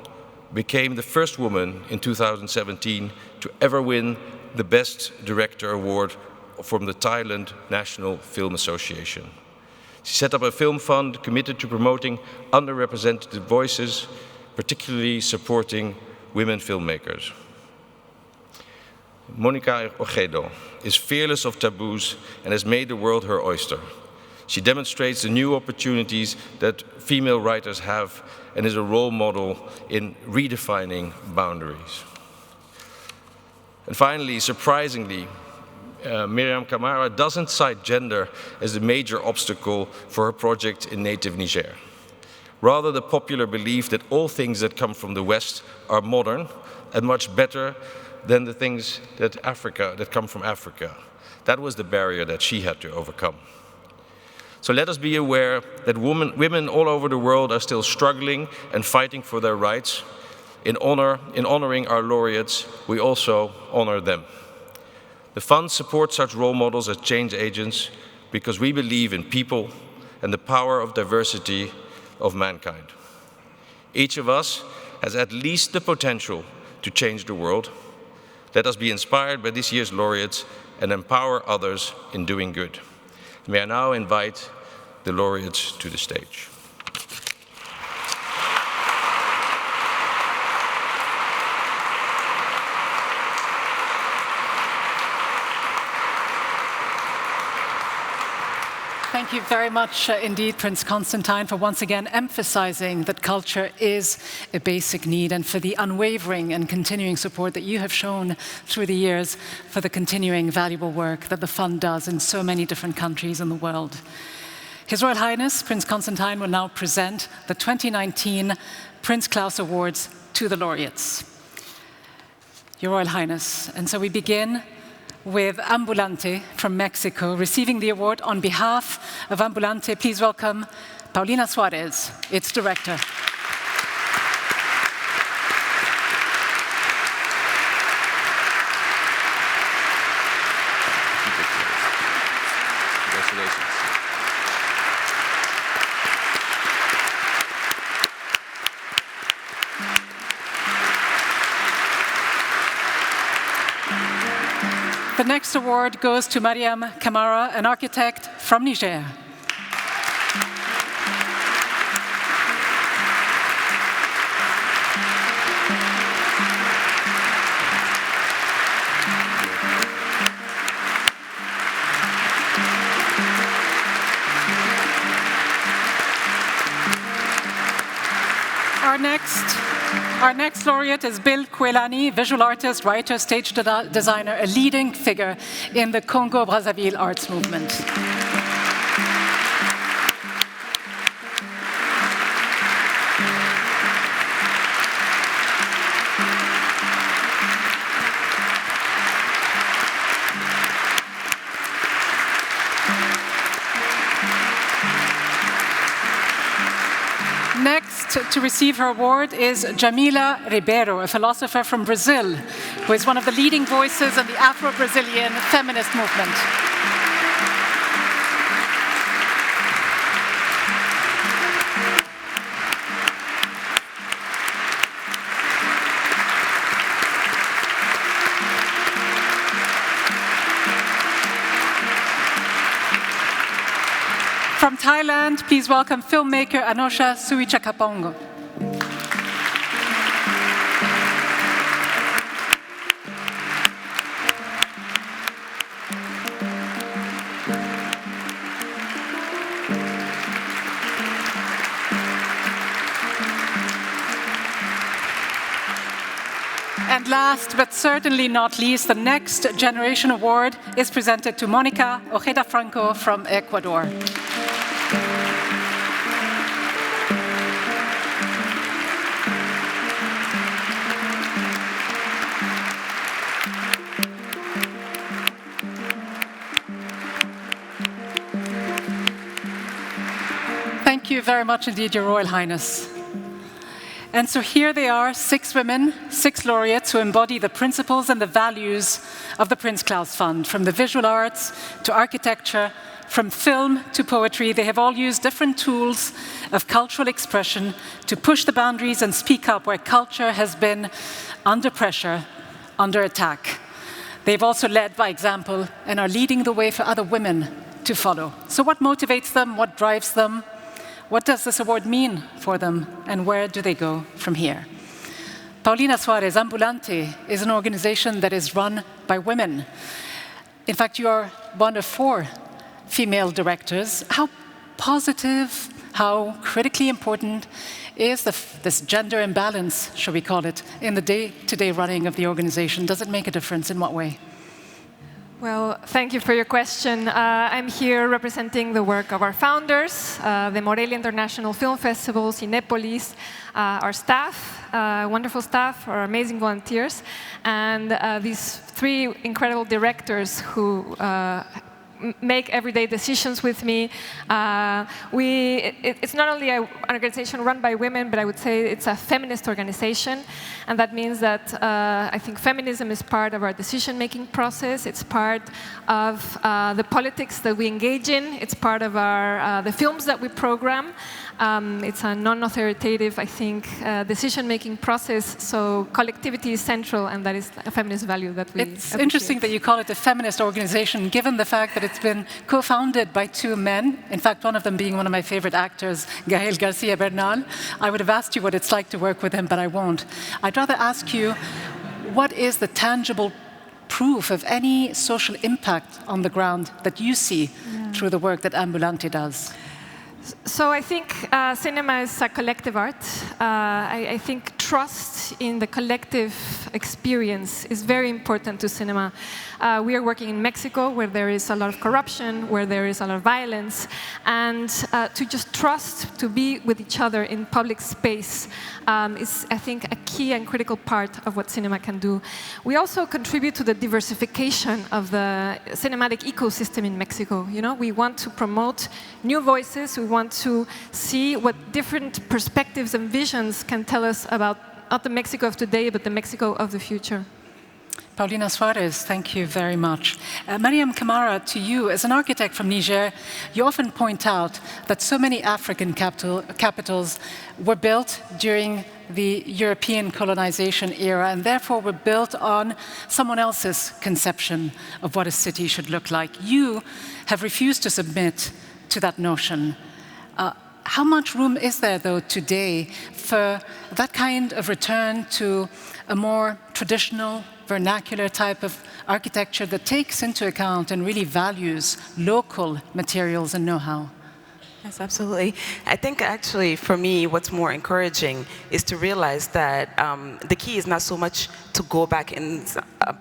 became the first woman in 2017 to ever win the Best Director Award from the Thailand National Film Association. She set up a film fund committed to promoting underrepresented voices, particularly supporting women filmmakers. Mónica Ojeda is fearless of taboos and has made the world her oyster. She demonstrates the new opportunities that female writers have and is a role model in redefining boundaries. And finally, surprisingly, Mariam Kamara doesn't cite gender as the major obstacle for her project in native Niger. Rather, the popular belief that all things that come from the West are modern and much better than the things that come from Africa. That was the barrier that she had to overcome. So let us be aware that women all over the world are still struggling and fighting for their rights. In honoring our laureates, we also honor them. The fund supports such role models as change agents because we believe in people and the power of diversity of mankind. Each of us has at least the potential to change the world. Let us be inspired by this year's laureates and empower others in doing good. May I now invite the laureates to the stage. Thank you very much indeed, Prince Constantijn, for once again emphasizing that culture is a basic need and for the unwavering and continuing support that you have shown through the years for the continuing valuable work that the Fund does in so many different countries in the world. His Royal Highness, Prince Constantijn, will now present the 2019 Prince Claus Awards to the laureates. Your Royal Highness, and so we begin with Ambulante from Mexico, receiving the award on behalf of Ambulante. Please welcome Paulina Suarez, its director. Congratulations. The next award goes to Mariam Kamara, an architect from Niger. Our next laureate is Bill Kouélany, visual artist, writer, stage designer, a leading figure in the Congo-Brazzaville arts movement. Next to receive her award is Djamila Ribeiro, a philosopher from Brazil, who is one of the leading voices in the Afro-Brazilian feminist movement. From Thailand, please welcome filmmaker Anocha Suwichakornpong. And last, but certainly not least, the Next Generation Award is presented to Mónica Ojeda Franco from Ecuador. Thank you very much indeed, Your Royal Highness. And so here they are, 6 women, 6 laureates who embody the principles and the values of the Prince Claus Fund. From the visual arts to architecture, from film to poetry, they have all used different tools of cultural expression to push the boundaries and speak up where culture has been under pressure, under attack. They've also led by example and are leading the way for other women to follow. So what motivates them? What drives them? What does this award mean for them, and where do they go from here? Paulina Suarez, Ambulante is an organization that is run by women. In fact, you are one of 4 female directors. How positive, how critically important is this gender imbalance, shall we call it, in the day-to-day running of the organization? Does it make a difference? In what way? Well, thank you for your question. I'm here representing the work of our founders, the Morelia International Film Festival, Cinépolis, our staff, wonderful staff, our amazing volunteers, and these 3 incredible directors who make everyday decisions with me. It's not only an organization run by women, but I would say it's a feminist organization. And that means that I think feminism is part of our decision-making process. It's part of the politics that we engage in. It's part of the films that we program. It's a non-authoritative, I think, decision-making process. So collectivity is central, and that is a feminist value that we appreciate. Interesting that you call it a feminist organization, given the fact that it's been co-founded by 2 men. In fact, one of them being one of my favorite actors, Gael Garcia Bernal. I would have asked you what it's like to work with him, but I won't. I'd rather ask you, what is the tangible proof of any social impact on the ground that you see through the work that Ambulante does? So I think cinema is a collective art. I think trust in the collective experience is very important to cinema. We are working in Mexico, where there is a lot of corruption, where there is a lot of violence, and to just trust to be with each other in public space is, I think, a key and critical part of what cinema can do. We also contribute to the diversification of the cinematic ecosystem in Mexico. You know, we want to promote new voices. We want to see what different perspectives and visions can tell us about not the Mexico of today, but the Mexico of the future. Paulina Suarez, thank you very much. Mariam Kamara, to you, as an architect from Niger, you often point out that so many African capitals were built during the European colonization era and therefore were built on someone else's conception of what a city should look like. You have refused to submit to that notion. How much room is there, though, today for that kind of return to a more traditional, vernacular type of architecture that takes into account and really values local materials and know-how? Yes, absolutely. I think actually for me what's more encouraging is to realize that the key is not so much to go back in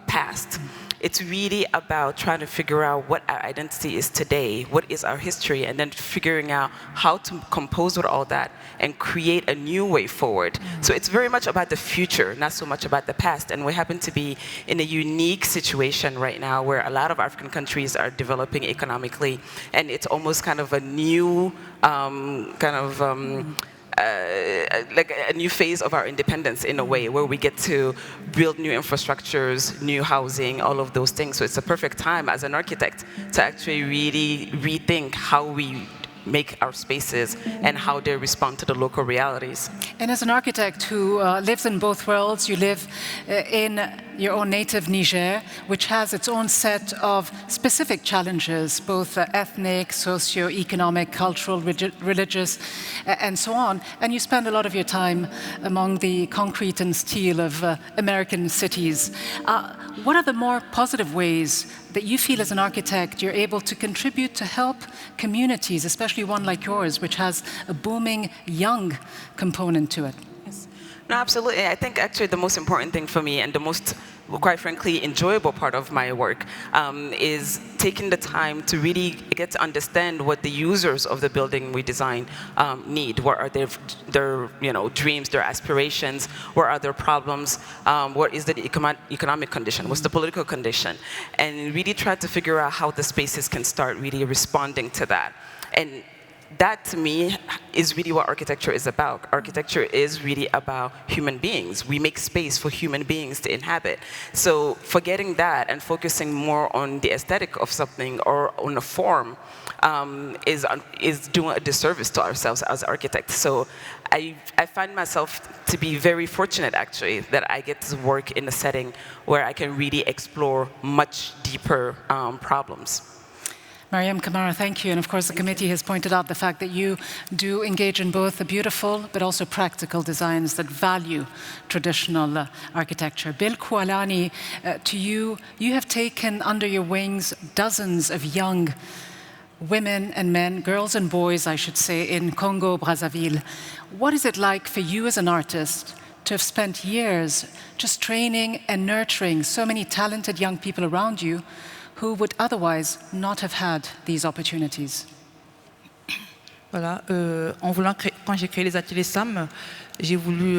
past. It's really about trying to figure out what our identity is today, what is our history, and then figuring out how to compose with all that and create a new way forward. So it's very much about the future, not so much about the past. And we happen to be in a unique situation right now where a lot of African countries are developing economically, and it's almost kind of a new like a new phase of our independence in a way, where we get to build new infrastructures, new housing, all of those things. So it's a perfect time as an architect to actually really rethink how we make our spaces and how they respond to the local realities. And as an architect who lives in both worlds, you live in your own native Niger, which has its own set of specific challenges, both ethnic, socio-economic, cultural, religious, and so on. And you spend a lot of your time among the concrete and steel of American cities. What are the more positive ways that you feel as an architect you're able to contribute to help communities, especially one like yours, which has a booming young component to it? Yes. No, absolutely. I think actually the most important thing for me and the most, quite frankly, enjoyable part of my work is taking the time to really get to understand what the users of the building we design need. What are their dreams, their aspirations? What are their problems? What is the economic condition? What's the political condition? And really try to figure out how the spaces can start really responding to that. And that, to me, is really what architecture is about. Architecture is really about human beings. We make space for human beings to inhabit. So forgetting that and focusing more on the aesthetic of something or on the form is doing a disservice to ourselves as architects. So I find myself to be very fortunate, actually, that I get to work in a setting where I can really explore much deeper problems. Mariam Kamara, thank you. And of course, the committee has pointed out the fact that you do engage in both the beautiful but also practical designs that value traditional architecture. Bill Kouélany, to you, you have taken under your wings dozens of young women and men, girls and boys, I should say, in Congo-Brazzaville. What is it like for you as an artist to have spent years just training and nurturing so many talented young people around you who would otherwise not have had these opportunities? Voilà, quand j'ai créé les ateliers SAM, j'ai voulu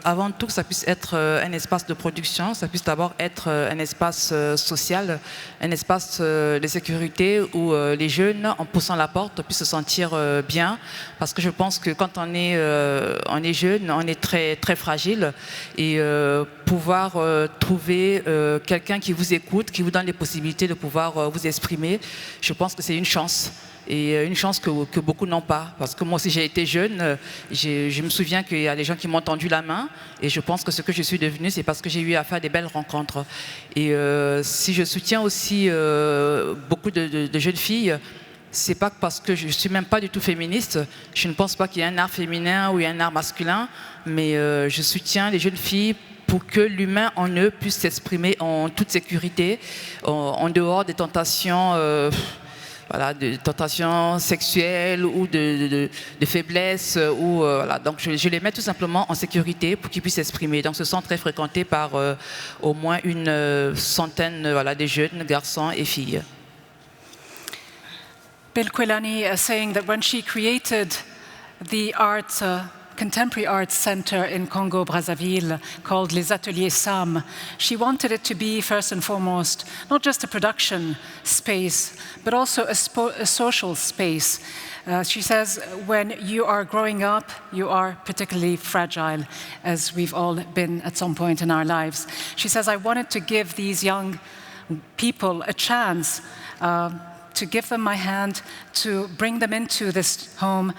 avant tout que ça puisse être un espace de production, ça puisse d'abord être un espace social, un espace de sécurité où les jeunes, en poussant la porte, puissent se sentir bien, parce que je pense que quand on est jeune, on est très, très fragile, et pouvoir trouver quelqu'un qui vous écoute, qui vous donne les possibilités de pouvoir vous exprimer, je pense que c'est une chance. Et une chance que beaucoup n'ont pas. Parce que moi aussi j'ai été jeune, je me souviens qu'il y a des gens qui m'ont tendu la main, et je pense que ce que je suis devenue, c'est parce que j'ai eu à faire des belles rencontres. Et si je soutiens aussi beaucoup de jeunes filles, c'est pas parce que je suis même pas du tout féministe, je ne pense pas qu'il y ait un art féminin ou un art masculin, mais je soutiens les jeunes filles pour que l'humain en eux puisse s'exprimer en toute sécurité, en dehors des tentations voilà, de tentation sexuelle ou de faiblesse. Voilà. Donc je les mets tout simplement en sécurité pour qu'ils puissent s'exprimer. Donc ce sont très fréquentés par au moins une centaine voilà, de jeunes garçons et filles. Bill Kouélany saying that when she created the contemporary arts center in Congo-Brazzaville called Les Ateliers Sam, she wanted it to be, first and foremost, not just a production space, but also a social space. She says, when you are growing up, you are particularly fragile, as we've all been at some point in our lives. She says, I wanted to give these young people a chance to give them my hand, to bring them into this home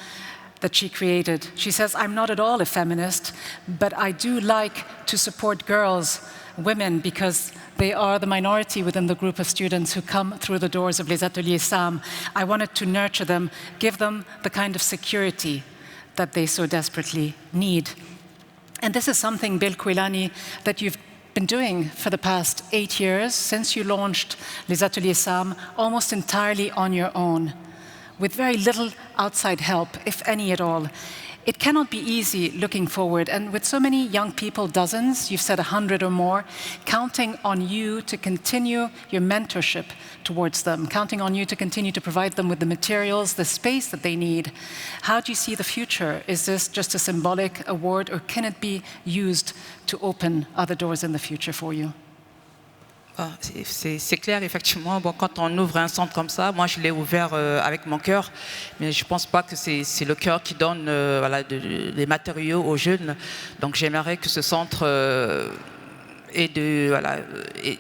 that she created. She says, I'm not at all a feminist, but I do like to support girls, women, because they are the minority within the group of students who come through the doors of Les Ateliers Sam. I wanted to nurture them, give them the kind of security that they so desperately need. And this is something, Bill Kouélany, that you've been doing for the past 8 years, since you launched Les Ateliers Sam, almost entirely on your own, with very little outside help, if any at all. It cannot be easy looking forward, and with so many young people, dozens, you've said 100 or more, counting on you to continue your mentorship towards them, counting on you to continue to provide them with the materials, the space that they need. How do you see the future? Is this just a symbolic award, or can it be used to open other doors in the future for you? C'est clair, effectivement. Bon, quand on ouvre un centre comme ça, moi je l'ai ouvert avec mon cœur, mais je ne pense pas que c'est le cœur qui donne voilà, des matériaux aux jeunes. Donc j'aimerais que ce centre ait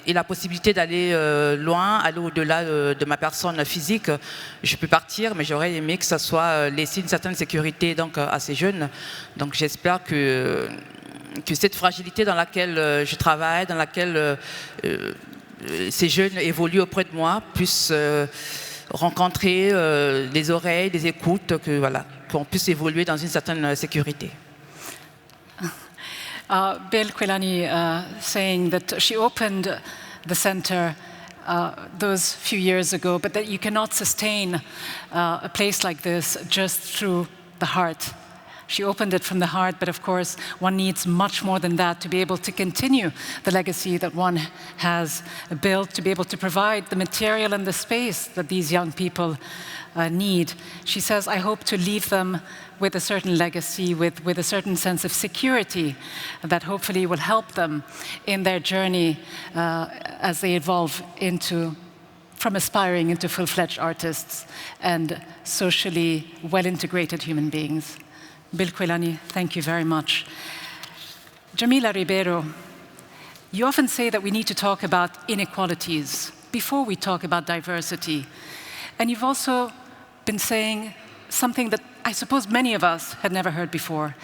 la possibilité d'aller loin, aller au-delà de ma personne physique. Je peux partir, mais j'aurais aimé que ça soit laissé une certaine sécurité donc, à ces jeunes. Donc j'espère que cette fragilité dans laquelle je travaille, dans laquelle ces jeunes évoluent auprès de moi, puissent rencontrer les oreilles, les écoutes, qu'on puisse évoluer dans une certaine sécurité. Bill Kouélany saying that she opened the center those few years ago, but that you cannot sustain a place like this just through the heart. She opened it from the heart, but of course one needs much more than that to be able to continue the legacy that one has built, to be able to provide the material and the space that these young people need. She says, I hope to leave them with a certain legacy, with a certain sense of security that hopefully will help them in their journey as they evolve from aspiring into full-fledged artists and socially well-integrated human beings. Bill Kouélany, thank you very much. Djamila Ribeiro, you often say that we need to talk about inequalities before we talk about diversity. And you've also been saying something that I suppose many of us had never heard before,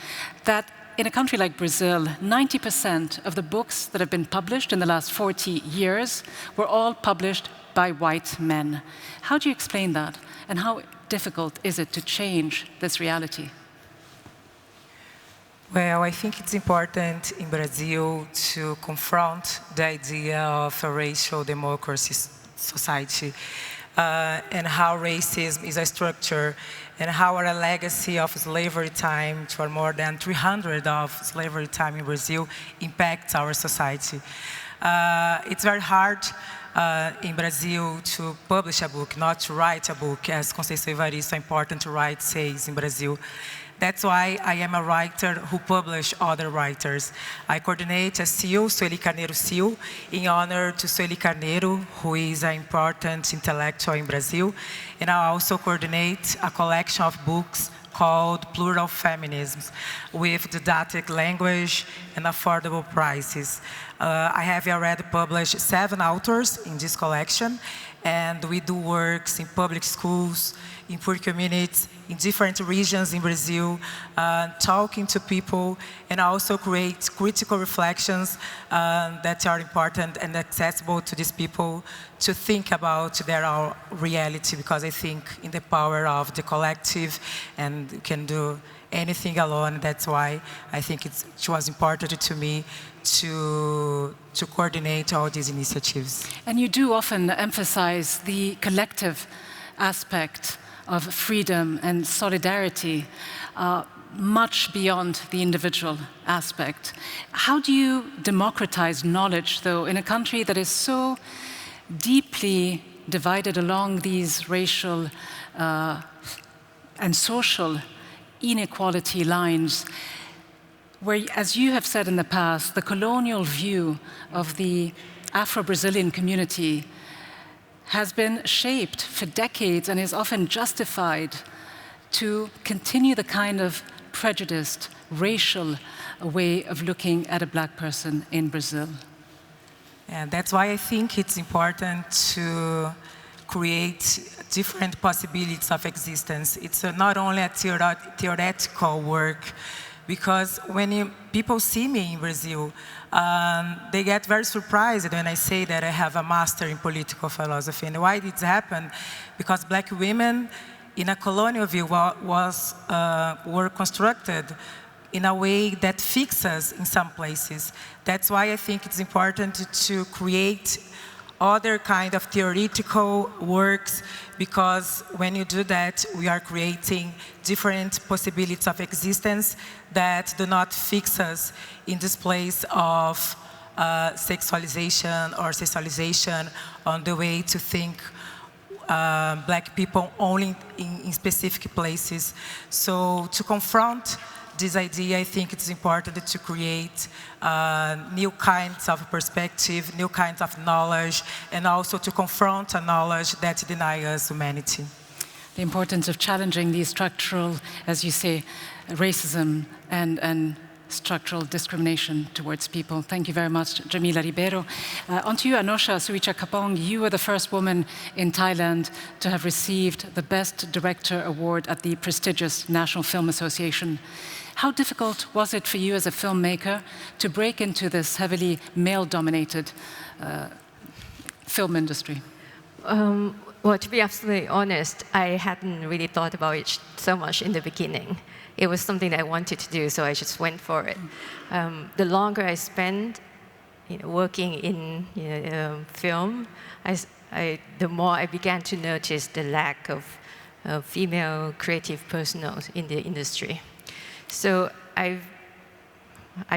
that in a country like Brazil, 90% of the books that have been published in the last 40 years were all published by white men. How do you explain that? And how difficult is it to change this reality? Well, I think it's important in Brazil to confront the idea of a racial democracy society and how racism is a structure and how our legacy of slavery time, which are more than 300 of slavery time in Brazil, impacts our society. It's very hard in Brazil to publish a book, not to write a book, as Conceição Evaristo, so important to write says in Brazil. That's why I am a writer who publish other writers. I coordinate a seal, Sueli Carneiro Seal, in honor to Sueli Carneiro, who is an important intellectual in Brazil. And I also coordinate a collection of books called Plural Feminisms, with didactic language and affordable prices. I have already published 7 authors in this collection, and we do works in public schools, in poor communities, in different regions in Brazil, talking to people, and also create critical reflections that are important and accessible to these people to think about their reality, because I think in the power of the collective, and you can do anything alone. That's why I think it was important to me to coordinate all these initiatives. And you do often emphasize the collective aspect of freedom and solidarity, much beyond the individual aspect. How do you democratize knowledge, though, in a country that is so deeply divided along these racial and social inequality lines, where, as you have said in the past, the colonial view of the Afro-Brazilian community has been shaped for decades and is often justified to continue the kind of prejudiced, racial way of looking at a black person in Brazil? And that's why I think it's important to create different possibilities of existence. It's not only a theoretical work, because when people see me in Brazil, they get very surprised when I say that I have a master in political philosophy. And why did it happen? Because black women in a colonial view were constructed in a way that fixes in some places. That's why I think it's important to create other kind of theoretical works, because when you do that, we are creating different possibilities of existence that do not fix us in this place of sexualization or sexualization on the way to think black people only in specific places. So to confront this idea, I think it's important to create new kinds of perspective, new kinds of knowledge, and also to confront a knowledge that denies us humanity. The importance of challenging these structural, as you say, racism and structural discrimination towards people. Thank you very much, Djamila Ribeiro. On to you, Anocha Suwichakornpong. You were the first woman in Thailand to have received the Best Director Award at the prestigious National Film Association. How difficult was it for you as a filmmaker to break into this heavily male-dominated film industry? Well, to be absolutely honest, I hadn't really thought about it so much in the beginning. It was something that I wanted to do, so I just went for it. The longer I spent working in film, the more I began to notice the lack of female creative personnel in the industry. So I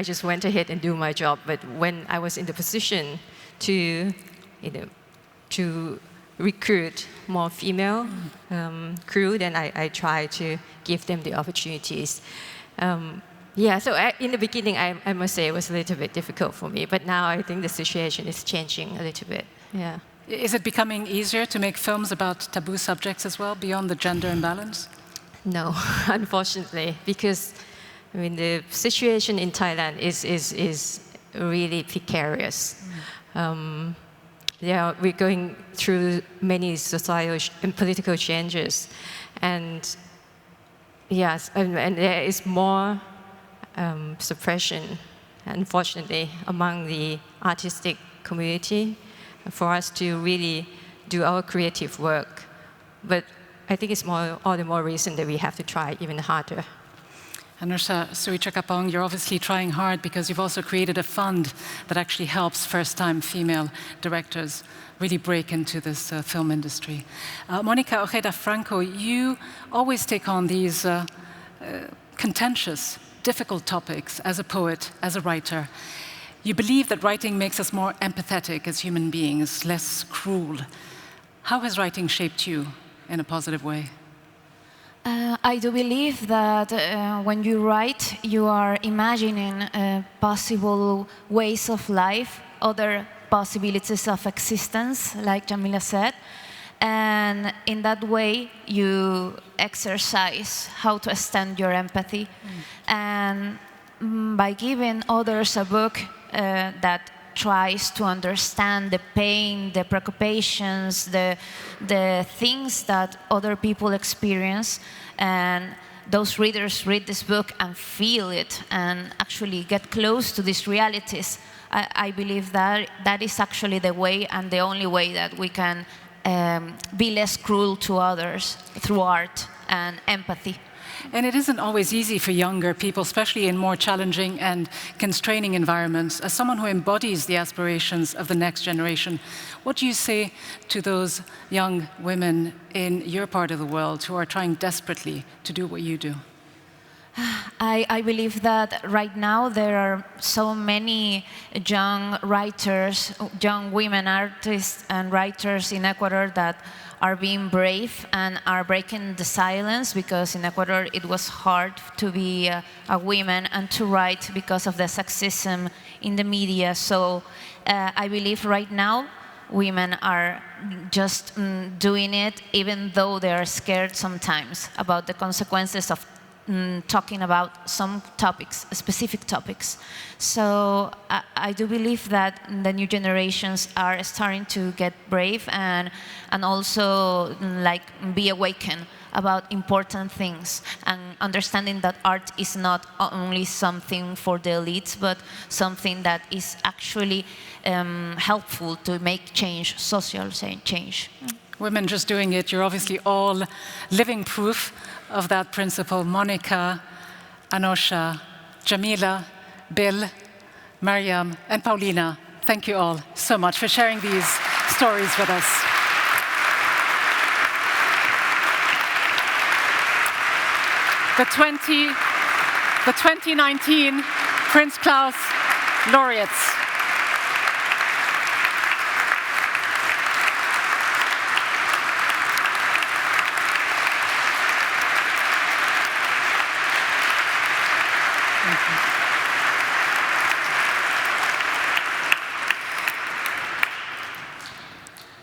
just went ahead and do my job. But when I was in the position to recruit more female crew, then I tried to give them the opportunities. Yeah, so in the beginning, I must say it was a little bit difficult for me. But now I think the situation is changing a little bit. Yeah. Is it becoming easier to make films about taboo subjects as well, beyond the gender imbalance? No, unfortunately, because I mean the situation in Thailand is really precarious. We're going through many societal and political changes, and yes, and there is more suppression, unfortunately, among the artistic community for us to really do our creative work. But I think it's all the more reason that we have to try even harder. Anocha Suwichakornpong, you're obviously trying hard because you've also created a fund that actually helps first-time female directors really break into this film industry. Mónica Ojeda Franco, you always take on these contentious, difficult topics as a poet, as a writer. You believe that writing makes us more empathetic as human beings, less cruel. How has writing shaped you in a positive way? I do believe that when you write, you are imagining possible ways of life, other possibilities of existence, like Djamila said. And in that way, you exercise how to extend your empathy. And by giving others a book that tries to understand the pain, the preoccupations, the things that other people experience, and those readers read this book and feel it and actually get close to these realities. I believe that that is actually the way and the only way that we can be less cruel to others through art and empathy. And it isn't always easy for younger people, especially in more challenging and constraining environments. As someone who embodies the aspirations of the next generation, what do you say to those young women in your part of the world who are trying desperately to do what you do? I believe that right now there are so many young writers, young women artists and writers in Ecuador that are being brave and are breaking the silence, because in Ecuador it was hard to be a woman and to write because of the sexism in the media. So I believe right now women are just doing it, even though they are scared sometimes about the consequences of talking about some topics, specific topics. So I do believe that the new generations are starting to get brave and also like be awakened about important things, and understanding that art is not only something for the elites, but something that is actually helpful to make change, social change. Women just doing it, you're obviously all living proof of that principle. Mónica, Anocha, Djamila, Bill, Mariam, and Paulina, thank you all so much for sharing these stories with us. The 2019 Prince Claus laureates.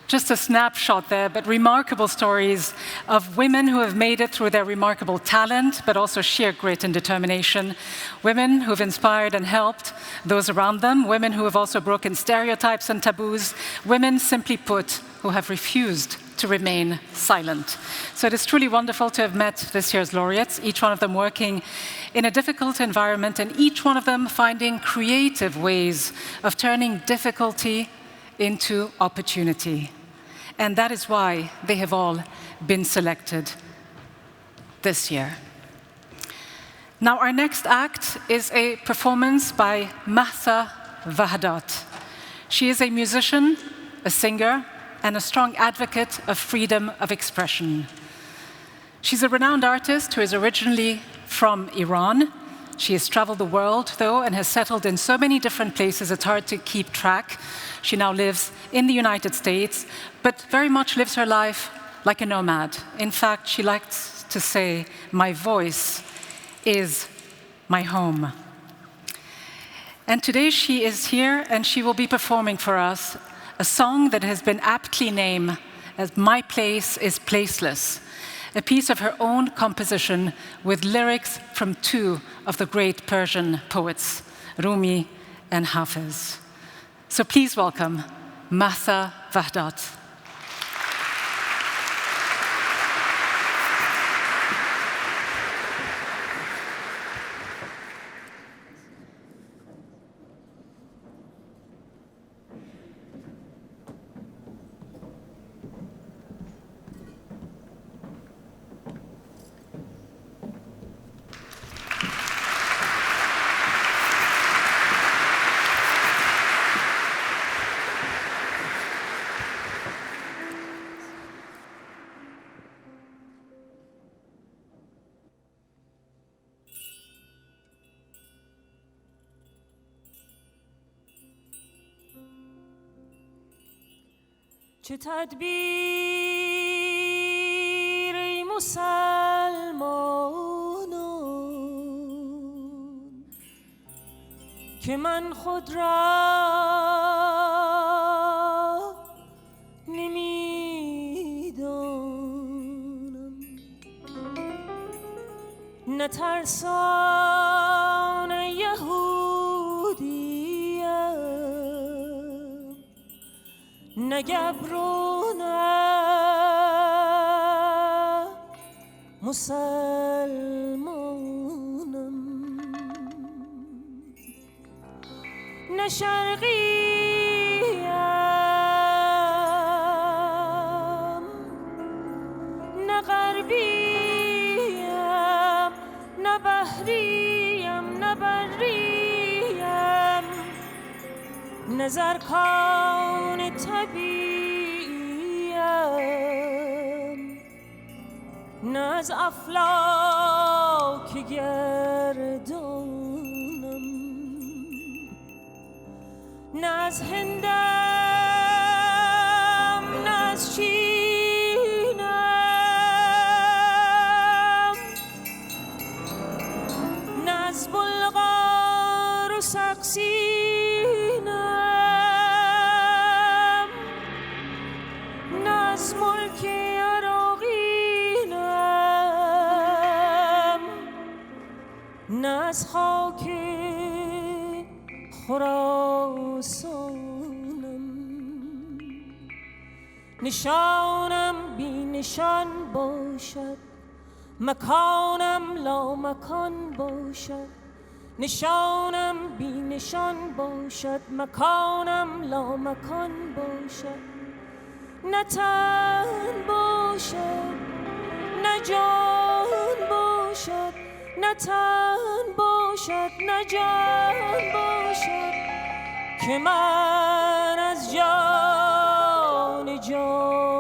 Just a snapshot there, but remarkable stories of women who have made it through their remarkable talent, but also sheer grit and determination. Women who have inspired and helped those around them. Women who have also broken stereotypes and taboos. Women, simply put, who have refused to remain silent. So it is truly wonderful to have met this year's laureates, each one of them working in a difficult environment, and each one of them finding creative ways of turning difficulty into opportunity. And that is why they have all been selected this year. Now, our next act is a performance by Mahsa Vahdat. She is a musician, a singer, and a strong advocate of freedom of expression. She's a renowned artist who is originally from Iran. She has traveled the world, though, and has settled in so many different places it's hard to keep track. She now lives in the United States, but very much lives her life like a nomad. In fact, she likes to say, "My voice is my home." And today she is here, and she will be performing for us a song that has been aptly named as "My Place is Placeless," a piece of her own composition with lyrics from two of the great Persian poets, Rumi and Hafiz. So please welcome Mahsa Vahdat. چه تدبیر ای مسلمانان که من خود را نمیدانم، نترسان یهودیم، نه گبرو نه مسلمانم، نه شرقیم نه غربیم، نظر کان طبیعیم نه از افلاک گردانم نه از هندم نه از چینم نه از بلغار و سقسینم نه از ملک عراقینم نه از خاک خراسانم نشانم بی نشان باشد مکانم لا مکان باشد نشانم بی نشان باشد مکانم لا مکان باشد نه تن باشد نه جان باشد نه تن باشد نه جان باشد که من از جان جانانم.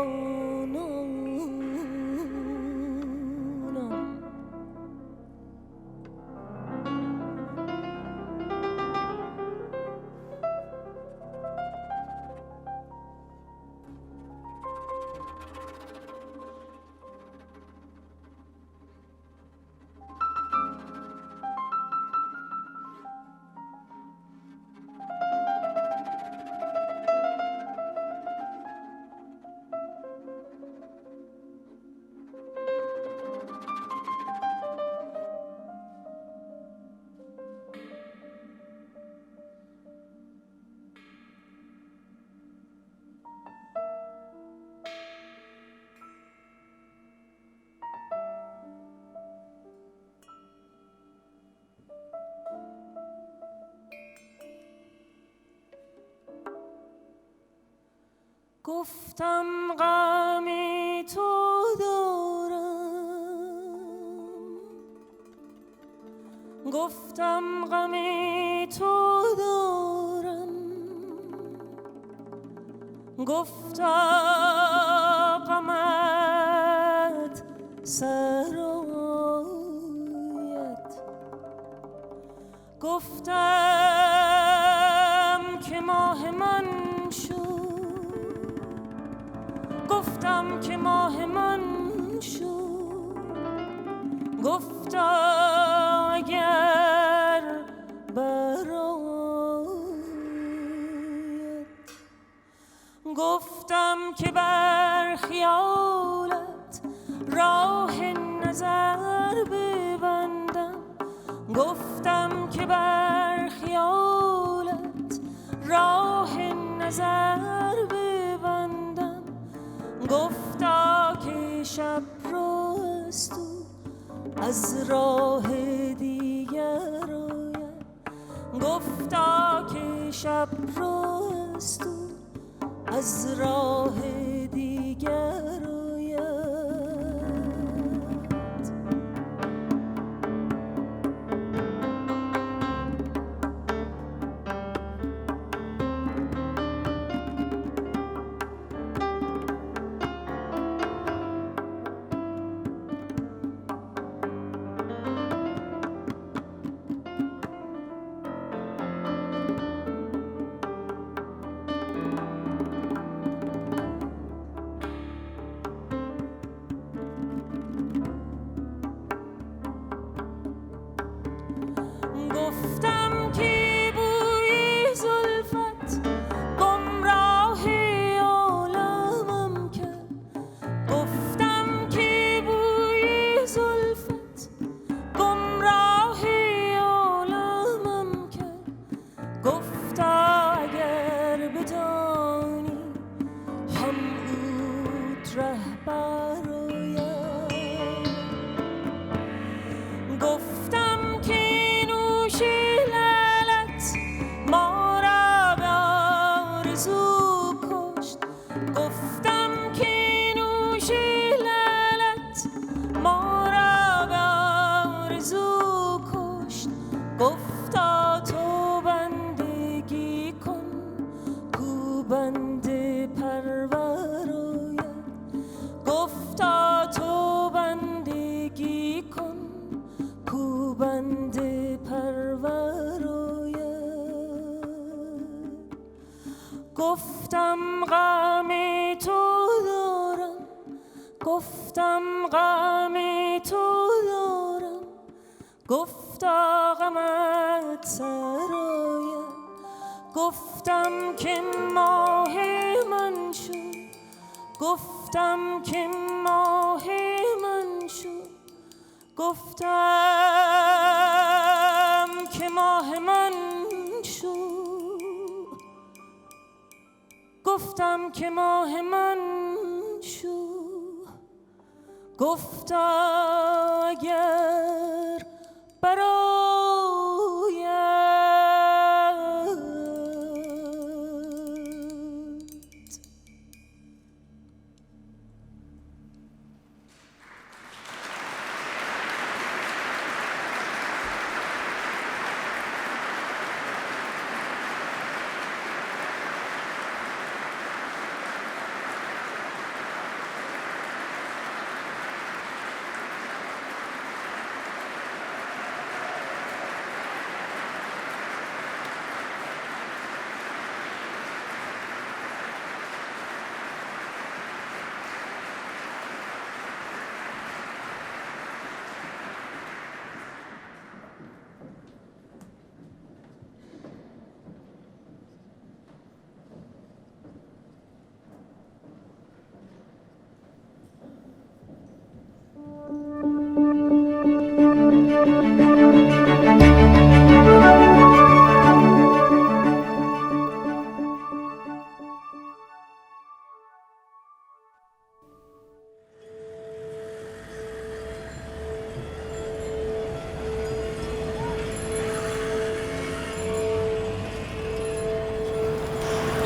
گفتم غمی تو دارم گفتم غمی تو دارم گفتا غمت سرایت گفتم که ماه من گفتم که ماه من شد گفتا اگر برایت گفتم که بر خیالت راه نظر ببندم گفتم که بر خیالت راه نظر ببندم گفتا که شب روست و از راه دیگر آید گفتا که شب روست و از راه دیگر آید. گفتم غمی تو دارم گفتم غمی تو دارم گفتا غمت سراید گفتم که ماه من شد گفتم که ماه من شد گفتم که ماه من شد گفتم که ماه من شد گفتا اگر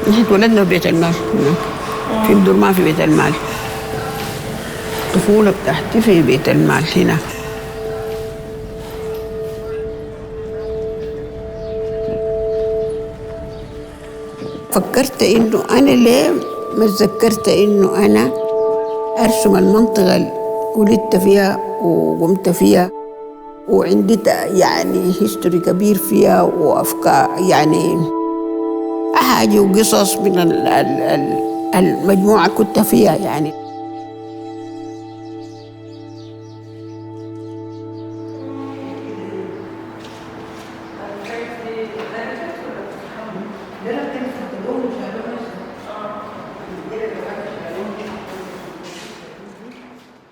نحن اتولدنا في بيت المال هناك في بدرمان في بيت المال الطفولة بتاعتي في بيت المال هنا فكرت إنه أنا ليه ما تذكرت إنه أنا أرسم المنطقة اللي ولدت فيها وقمت فيها وعندي يعني هيستوري كبير فيها وأفكار يعني حاجة وقصص من المجموعة كنت فيها يعني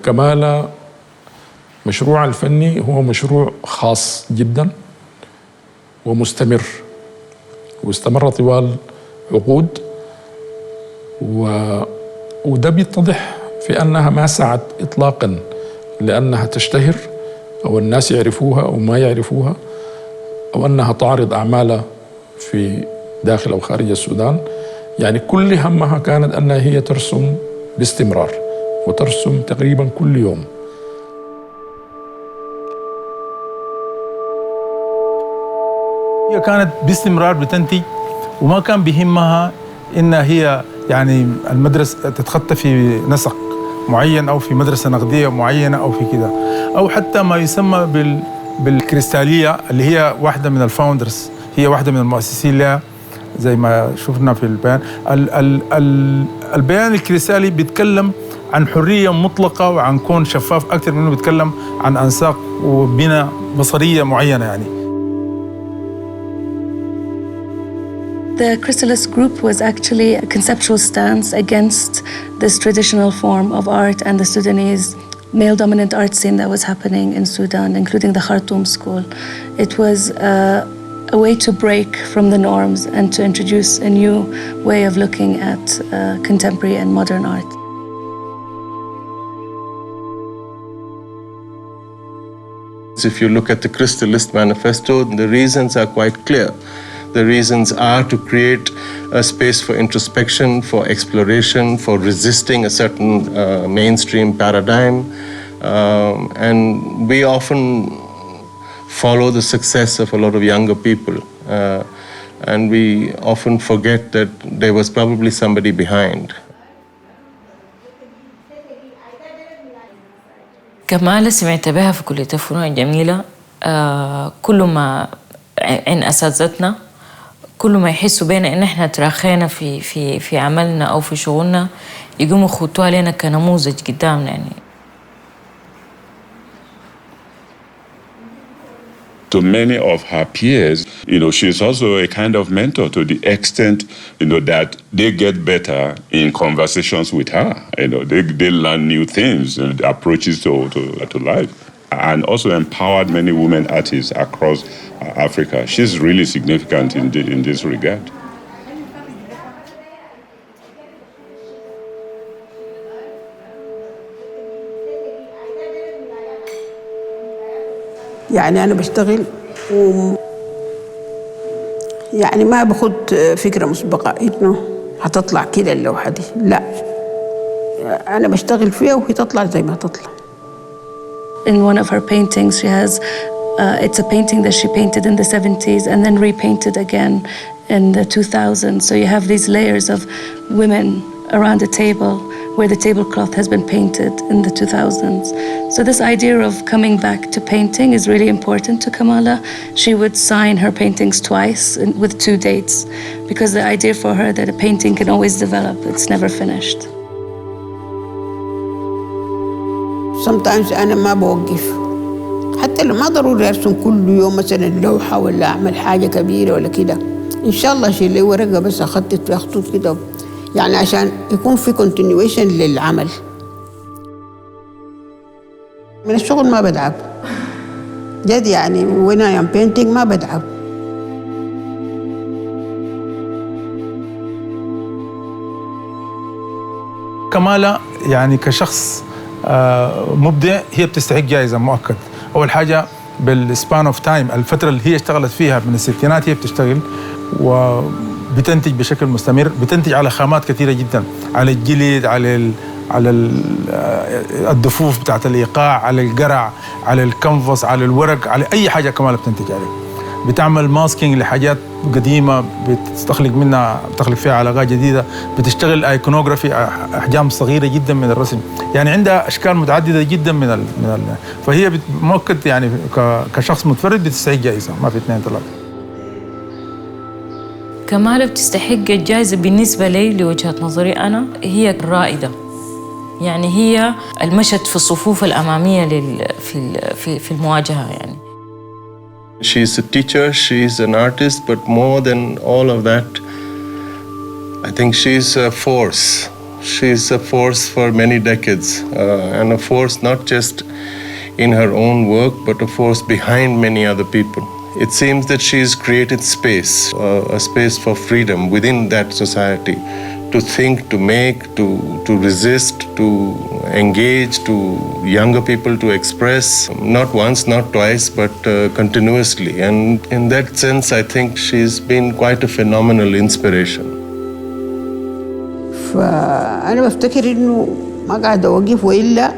كمالا مشروع الفني هو مشروع خاص جدا ومستمر واستمر طوال عقود وده بيتضح في أنها ما سعت إطلاقا لأنها تشتهر أو الناس يعرفوها أو ما يعرفوها أو أنها تعرض أعمالها في داخل أو خارج السودان يعني كل همها كانت أنها هي ترسم باستمرار وترسم تقريبا كل يوم. هي كانت باستمرار بتنتج وما كان بيهمها إنها هي يعني المدرسة تتخطى في نسق معين أو في مدرسة نقدية معينة أو في كده أو حتى ما يسمى بالكريستالية اللي هي واحدة من الفاوندرز هي واحدة من المؤسسين لها زي ما شفنا في البيان. البيان الكريستالي بيتكلم عن حرية مطلقة وعن كون شفاف أكثر منه بيتكلم عن أنساق وبناء بصرية معينة يعني. The Chrysalis group was actually a conceptual stance against this traditional form of art and the Sudanese male-dominant art scene that was happening in Sudan, including the Khartoum school. It was a way to break from the norms and to introduce a new way of looking at contemporary and modern art. If you look at the Crystalist Manifesto, the reasons are quite clear. The reasons are to create a space for introspection, for exploration, for resisting a certain mainstream paradigm. And we often follow the success of a lot of younger people. And we often forget that there was probably somebody behind. كمالة سمعت بها في كلية الفنون الجميلة كل ما عن أساتذتنا كل ما يحسوا بينا إن إحنا تراخينا في عملنا أو في شغلنا يقوموا يخطوها لنا كنموذج قدامنا يعني. To many of her peers, she's also a kind of mentor to the extent, that they get better in conversations with her. They learn new things and approaches to life, and also empowered many women artists across Africa. She's really significant in this regard. يعني أنا بشتغل يعني ما باخد فكرة مسبقة إنه هتطلع كده اللوحة دي، لا أنا بشتغل فيها وهي تطلع زي ما تطلع. In one of her paintings, she has, it's a painting that she painted in the 70s and then repainted again in the 2000s. So you have these layers of women around a table where the tablecloth has been painted in the 2000s. So this idea of coming back to painting is really important to Kamala. She would sign her paintings twice with 2 dates because the idea for her that a painting can always develop, it's never finished. Sometimes أنا ما بوقف حتى لو ما ضروري أرسم كل يوم مثلا لوحة ولا أعمل حاجة كبيرة ولا كده، إن شاء الله أشيل لي ورقة بس أخطط فيها خطوط كده يعني عشان يكون في continuation للعمل. من الشغل ما بدعب جد يعني when I am painting ما بدعب. كمالا يعني كشخص مبدع هي بتستحق جائزة مؤكد. أول حاجة بالسبان اوف تايم، الفترة اللي هي اشتغلت فيها من الستينات هي بتشتغل وبتنتج بشكل مستمر، بتنتج على خامات كثيرة جدا، على الجلد، على الضفوف بتاعت الإيقاع، على القرع، على الكنفس، على الورق، على أي حاجة كمالا بتنتج عليه. بتعمل ماسكينج لحاجات قديمة بتخلق فيها علاقات جديدة، بتشتغل ايكونوغرافي أحجام صغيرة جدا من الرسم، يعني عندها أشكال متعددة جدا فهي مؤكد يعني كشخص متفرد بتستحق جائزة، ما في 2 3. كمالا بتستحق الجائزة بالنسبة لي لوجهة نظري أنا، هي الرائدة، يعني هي المشت في الصفوف الأمامية في المواجهة يعني. She's a teacher, she's an artist, but more than all of that, I think she's a force. She's a force for many decades, and a force not just in her own work, but a force behind many other people. It seems that she's created space, a space for freedom within that society, to think, to make, to resist, to engage, to younger people to express, not once, not twice, but continuously. And in that sense, I think she's been quite a phenomenal inspiration. فأنا بفتكر إنه ما قاعد أوقف وإلا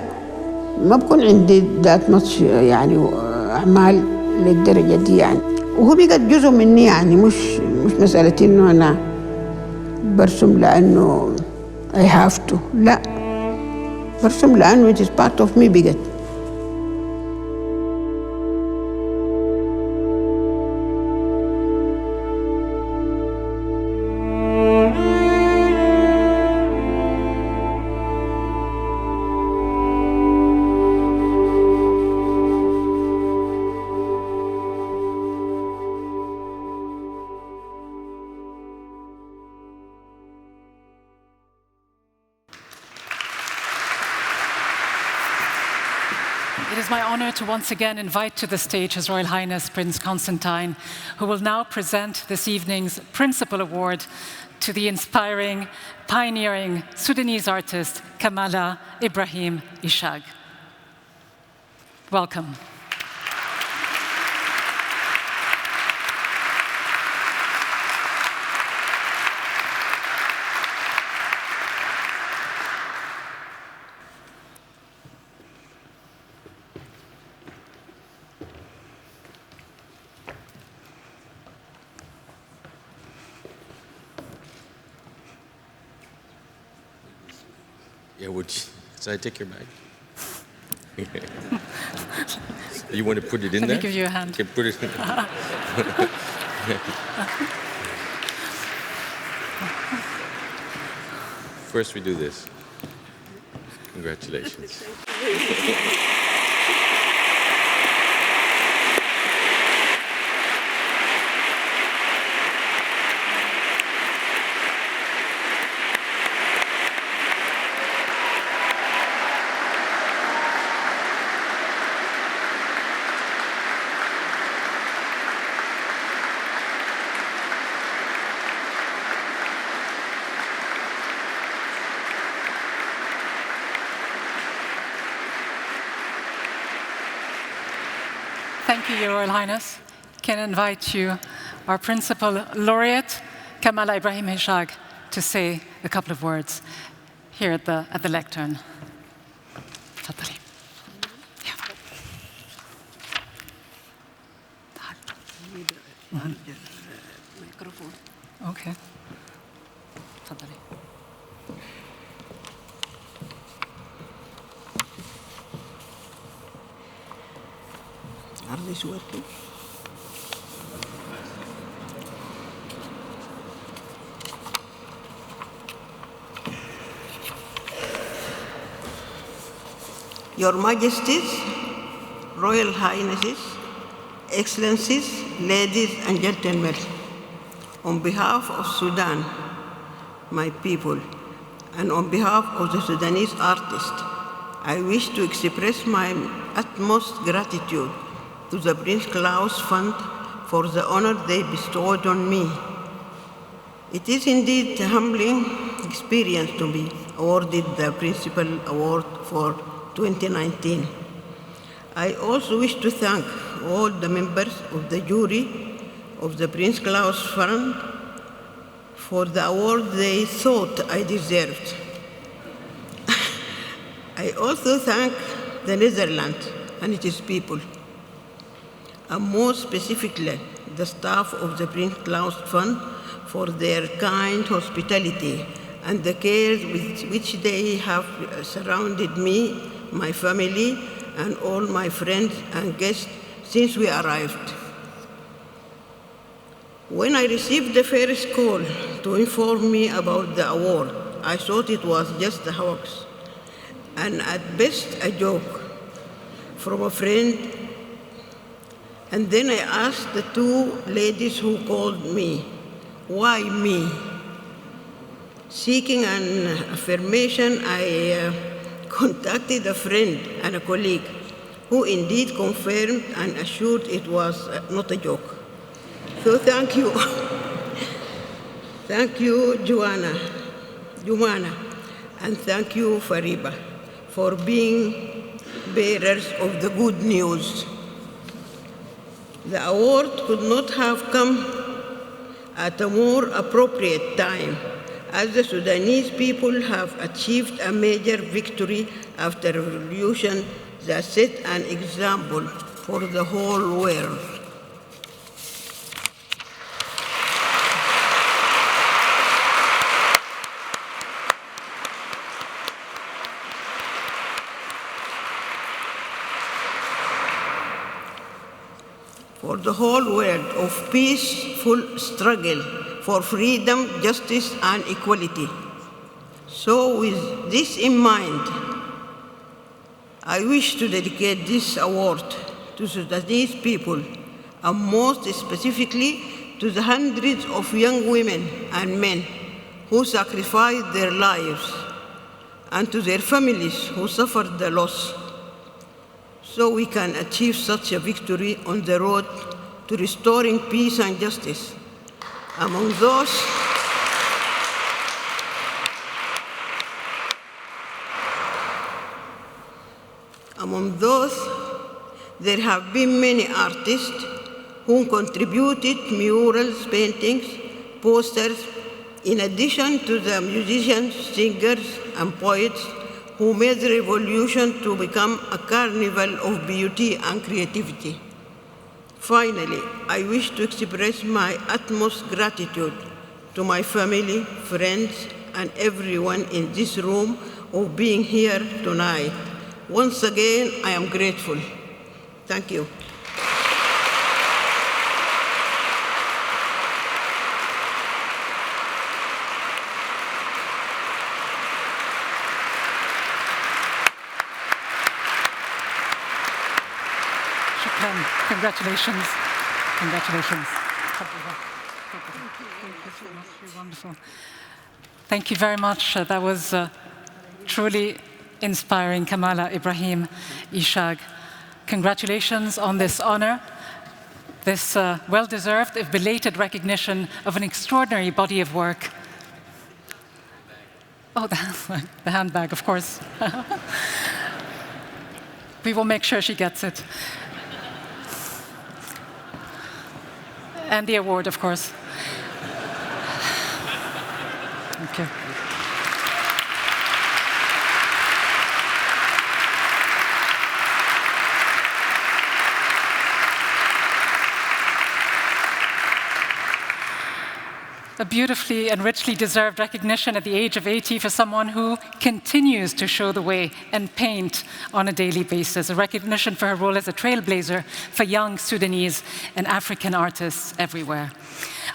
ما بكون عندي ذات ماتش يعني أعمال للدرجة دي يعني، وهو بقت جزء مني يعني مش مسألة إنه أنا برسم لأنه I have to، لا برسم لأنه it is part of me بقت. It is my honor to once again invite to the stage His Royal Highness Prince Constantijn, who will now present this evening's Principal Award to the inspiring, pioneering Sudanese artist Kamala Ibrahim Ishag. Welcome. Yeah, should I take your bag? You want to put it in there? Let me give you a hand. Okay, put it in there. first we do this. Congratulations. Thank you, Your Royal Highness. Can I invite you, our Principal Laureate, Kamala Ibrahim Ishag, to say a couple of words here at the lectern. تفضلي. Okay. تفضلي. Are these working? Your Majesties, Royal Highnesses, Excellencies, ladies and gentlemen, on behalf of Sudan, my people, and on behalf of the Sudanese artists, I wish to express my utmost gratitude to the Prince Claus Fund for the honor they bestowed on me. It is indeed a humbling experience to be awarded the Principal Award for 2019. I also wish to thank all the members of the jury of the Prince Claus Fund for the award they thought I deserved. I also thank the Netherlands and its people, and more specifically the staff of the Prince Claus Fund for their kind hospitality and the care with which they have surrounded me, my family, and all my friends and guests since we arrived. When I received the first call to inform me about the award, I thought it was just a hoax, and at best a joke from a friend. And then I asked the two ladies who called me, why me? Seeking an affirmation, I contacted a friend and a colleague who indeed confirmed and assured it was not a joke. So thank you. Thank you, Jumana, and thank you, Fariba, for being bearers of the good news. The award could not have come at a more appropriate time, as the Sudanese people have achieved a major victory after a revolution that set an example for the whole world. For the whole world of peaceful struggle for freedom, justice, and equality. So with this in mind, I wish to dedicate this award to Sudanese people, and most specifically to the hundreds of young women and men who sacrificed their lives, and to their families who suffered the loss, so we can achieve such a victory on the road to restoring peace and justice. Among those, there have been many artists who contributed murals, paintings, posters, in addition to the musicians, singers, and poets who made the revolution to become a carnival of beauty and creativity. Finally, I wish to express my utmost gratitude to my family, friends, and everyone in this room for being here tonight. Once again, I am grateful. Thank you. pen. Congratulations. Congratulations. You're wonderful. Thank you very much. That was truly inspiring, Kamala Ibrahim Ishag. Congratulations on this honor, this well-deserved, if belated recognition of an extraordinary body of work. Oh, the handbag, of course. We will make sure she gets it. And the award, of course. Thank you. A beautifully and richly deserved recognition at the age of 80 for someone who continues to show the way and paint on a daily basis. A recognition for her role as a trailblazer for young Sudanese and African artists everywhere.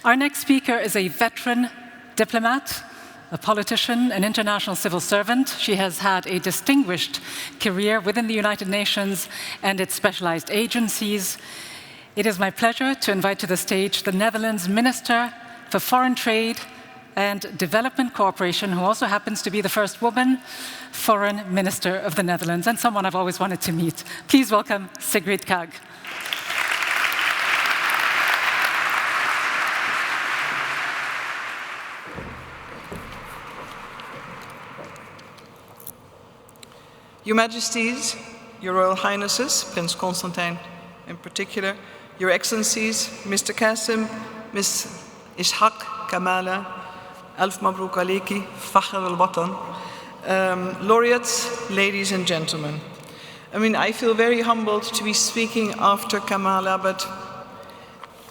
Our next speaker is a veteran diplomat, a politician, an international civil servant. She has had a distinguished career within the United Nations and its specialized agencies. It is my pleasure to invite to the stage the Netherlands Minister for Foreign Trade and Development Cooperation, who also happens to be the first woman foreign minister of the Netherlands, and someone I've always wanted to meet. Please welcome Sigrid Kaag. Your Majesties, Your Royal Highnesses, Prince Constantijn in particular, Your Excellencies, Mr. Qasim, Ms. Ishaq, Kamala, Alf Mabrouk Aleki, Fakhr al-Watan, laureates, ladies and gentlemen. I feel very humbled to be speaking after Kamala, but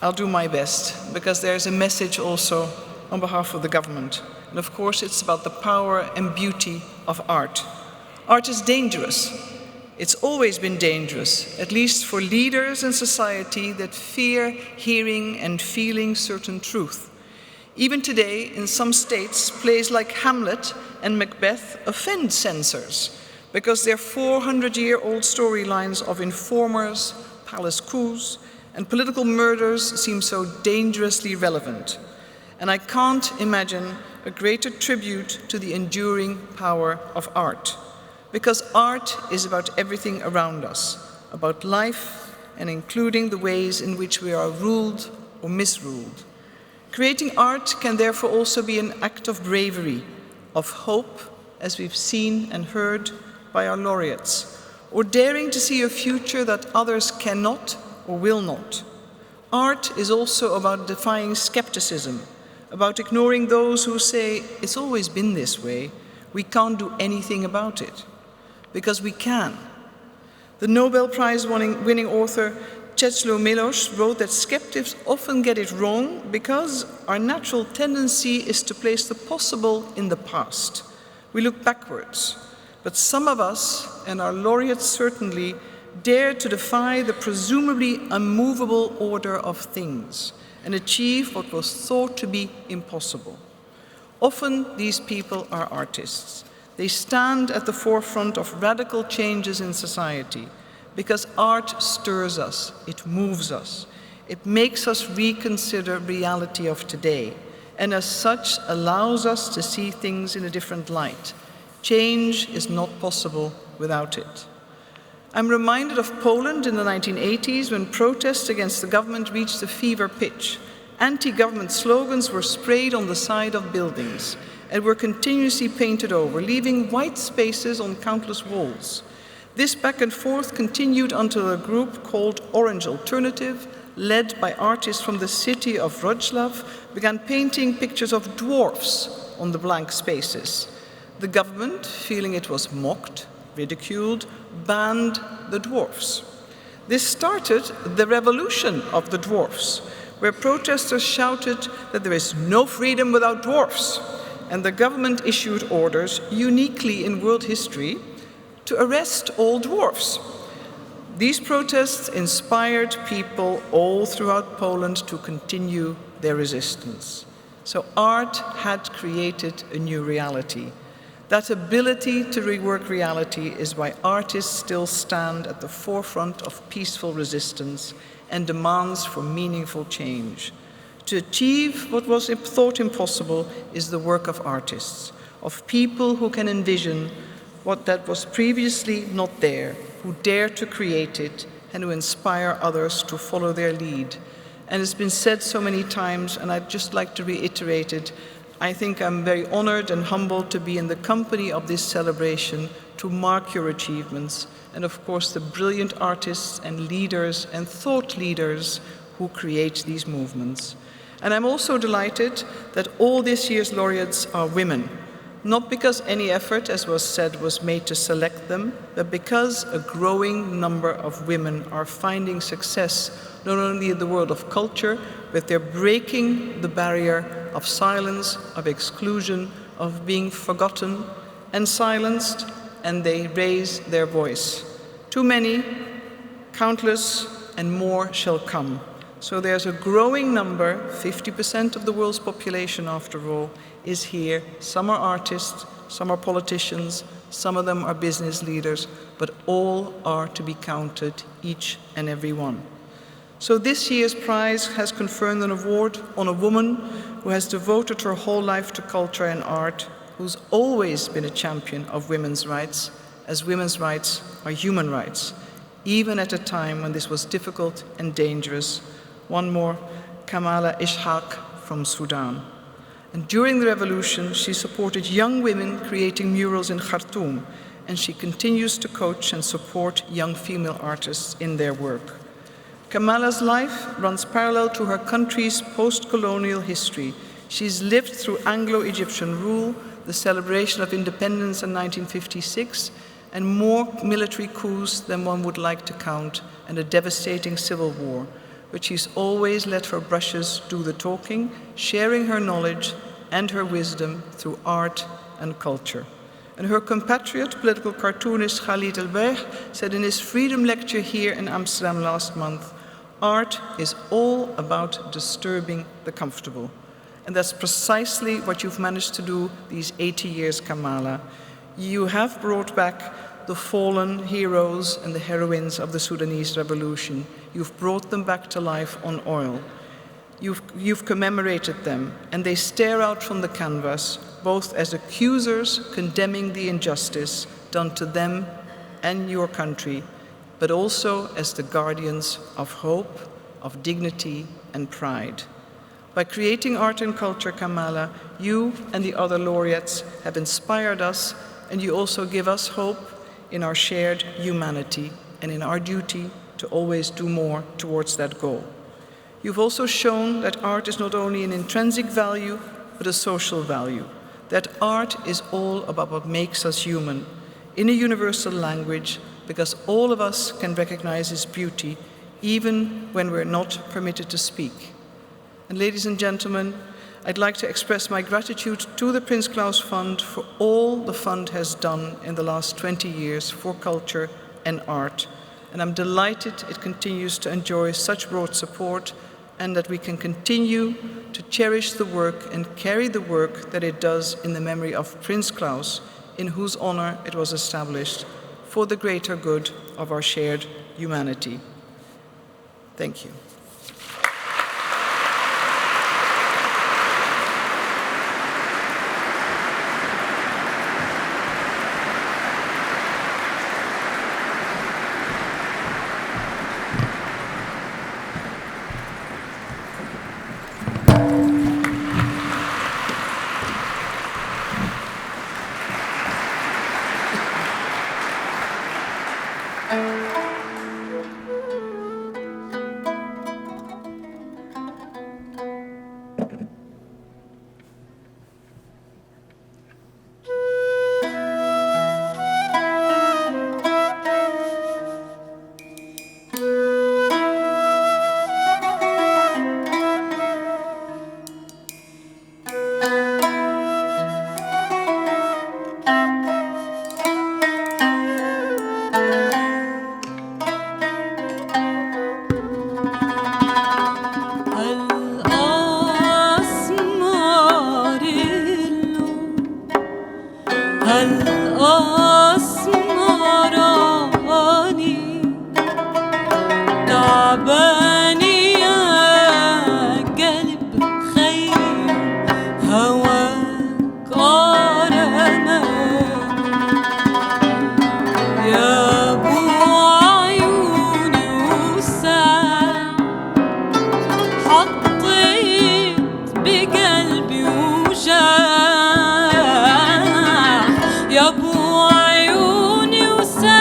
I'll do my best, because there's a message also on behalf of the government. And of course, it's about the power and beauty of art. Art is dangerous. It's always been dangerous, at least for leaders in society that fear hearing and feeling certain truth. Even today, in some states, plays like Hamlet and Macbeth offend censors because their 400-year-old storylines of informers, palace coups, and political murders seem so dangerously relevant. And I can't imagine a greater tribute to the enduring power of art. Because art is about everything around us, about life, and including the ways in which we are ruled or misruled. Creating art can therefore also be an act of bravery, of hope, as we've seen and heard by our laureates, or daring to see a future that others cannot or will not. Art is also about defying skepticism, about ignoring those who say, it's always been this way, we can't do anything about it. Because we can. The Nobel Prize-winning author Czesław Miłosz wrote that skeptics often get it wrong because our natural tendency is to place the possible in the past. We look backwards. But some of us, and our laureates certainly, dare to defy the presumably unmovable order of things and achieve what was thought to be impossible. Often these people are artists. They stand at the forefront of radical changes in society because art stirs us, it moves us, it makes us reconsider reality of today, and as such allows us to see things in a different light. Change is not possible without it. I'm reminded of Poland in the 1980s when protests against the government reached a fever pitch. Anti-government slogans were sprayed on the side of buildings and were continuously painted over, leaving white spaces on countless walls. This back and forth continued until a group called Orange Alternative, led by artists from the city of Wrocław, began painting pictures of dwarfs on the blank spaces. The government, feeling it was mocked, ridiculed, banned the dwarfs. This started the revolution of the dwarfs, where protesters shouted that there is no freedom without dwarfs, and the government issued orders, uniquely in world history, to arrest all dwarfs. These protests inspired people all throughout Poland to continue their resistance. So art had created a new reality. That ability to rework reality is why artists still stand at the forefront of peaceful resistance and demands for meaningful change. To achieve what was thought impossible is the work of artists, of people who can envision what that was previously not there, who dare to create it, and who inspire others to follow their lead. And it's been said so many times, and I'd just like to reiterate it. I think I'm very honored and humbled to be in the company of this celebration to mark your achievements, and of course the brilliant artists and leaders and thought leaders who create these movements. And I'm also delighted that all this year's laureates are women, not because any effort, as was said, was made to select them, but because a growing number of women are finding success not only in the world of culture, but they're breaking the barrier of silence, of exclusion, of being forgotten and silenced, and they raise their voice. Too many, countless, and more shall come. So there's a growing number, 50% of the world's population after all, is here. Some are artists, some are politicians, some of them are business leaders, but all are to be counted, each and every one. So this year's prize has conferred an award on a woman who has devoted her whole life to culture and art, who's always been a champion of women's rights, as women's rights are human rights, even at a time when this was difficult and dangerous. One more, Kamala Ishag from Sudan. And during the revolution, she supported young women creating murals in Khartoum, and she continues to coach and support young female artists in their work. Kamala's life runs parallel to her country's post-colonial history. She's lived through Anglo-Egyptian rule, the celebration of independence in 1956, and more military coups than one would like to count, and a devastating civil war. But she's always let her brushes do the talking, sharing her knowledge and her wisdom through art and culture. And her compatriot, political cartoonist Khalid El-Berg, said in his freedom lecture here in Amsterdam last month, art is all about disturbing the comfortable. And that's precisely what you've managed to do these 80 years, Kamala. You have brought back the fallen heroes and the heroines of the Sudanese revolution. You've brought them back to life on oil. You've commemorated them, and they stare out from the canvas, both as accusers condemning the injustice done to them and your country, but also as the guardians of hope, of dignity, and pride. By creating art and culture, Kamala, you and the other laureates have inspired us, and you also give us hope in our shared humanity and in our duty to always do more towards that goal. You've also shown that art is not only an intrinsic value, but a social value, that art is all about what makes us human, in a universal language, because all of us can recognize its beauty, even when we're not permitted to speak. And ladies and gentlemen, I'd like to express my gratitude to the Prince Claus Fund for all the fund has done in the last 20 years for culture and art. And I'm delighted it continues to enjoy such broad support, and that we can continue to cherish the work and carry the work that it does in the memory of Prince Claus, in whose honor it was established, for the greater good of our shared humanity. Thank you. آسمارانی تعبانی يا قلب خير هواك عرمه يا ابو عيوني وسام حطيت بقلبي وجاع يا ابو عيوني وسام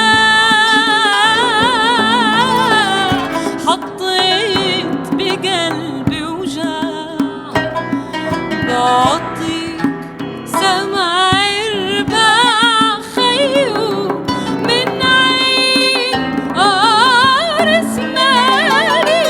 حطيت بقلبي وجاع بعطيك سمع رباع خيو من عين قارس مالي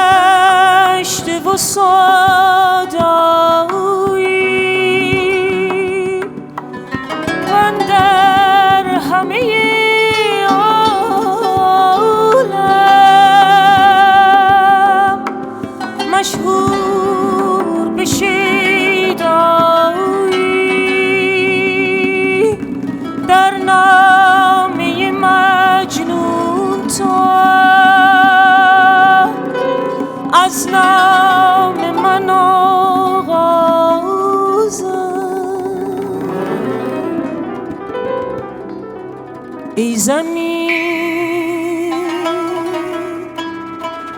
سرگشته و سادایی من در همه عالم مشهور به شیدایی در نامه مجنون تو از نام من آغازم ای زمین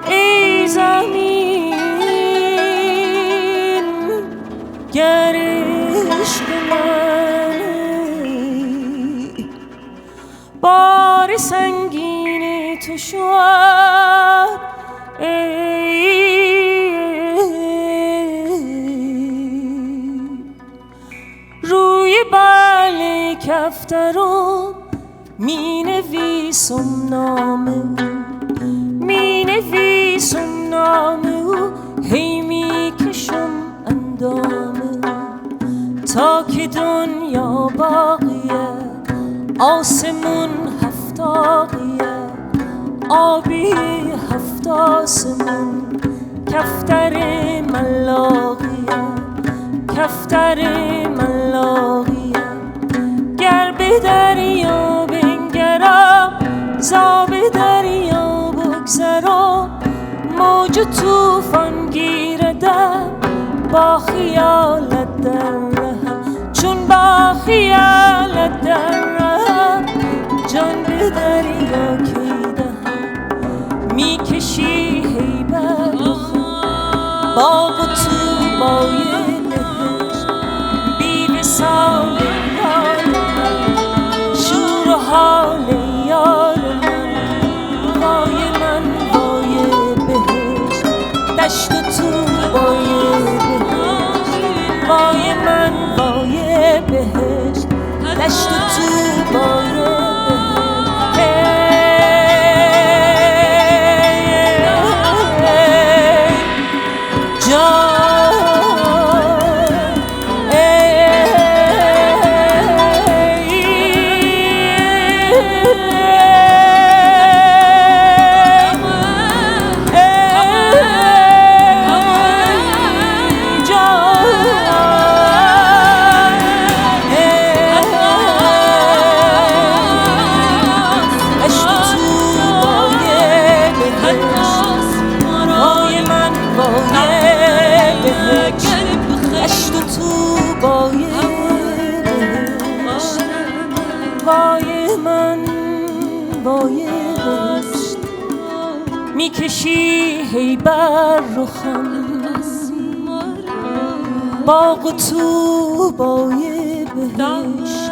ای زمین گر عشق منی بار سنگین تو شد روی بله کفترم می نویسم نام او می نویسم نام او هی می کشم اندام او تا که دنیا باقیه آسمون هفتاقیه آبی هفت آسمون کفتر ملاقیه کفتر ملاقیه گر به دریا بنگرم زاب دریا بگذرم موج توفان گیردم با خیالت در رهم چون با خیالت در رهم جان به دریا می کشی هیبت باغ و تو بای بهشت بی وصال یار من شور و حال یار من وای من وای بهشت دشت و تو بای بهشت وای من وای بهشت دشت و تو بای میکشی هی بر رخم باغ و تو بای بهشت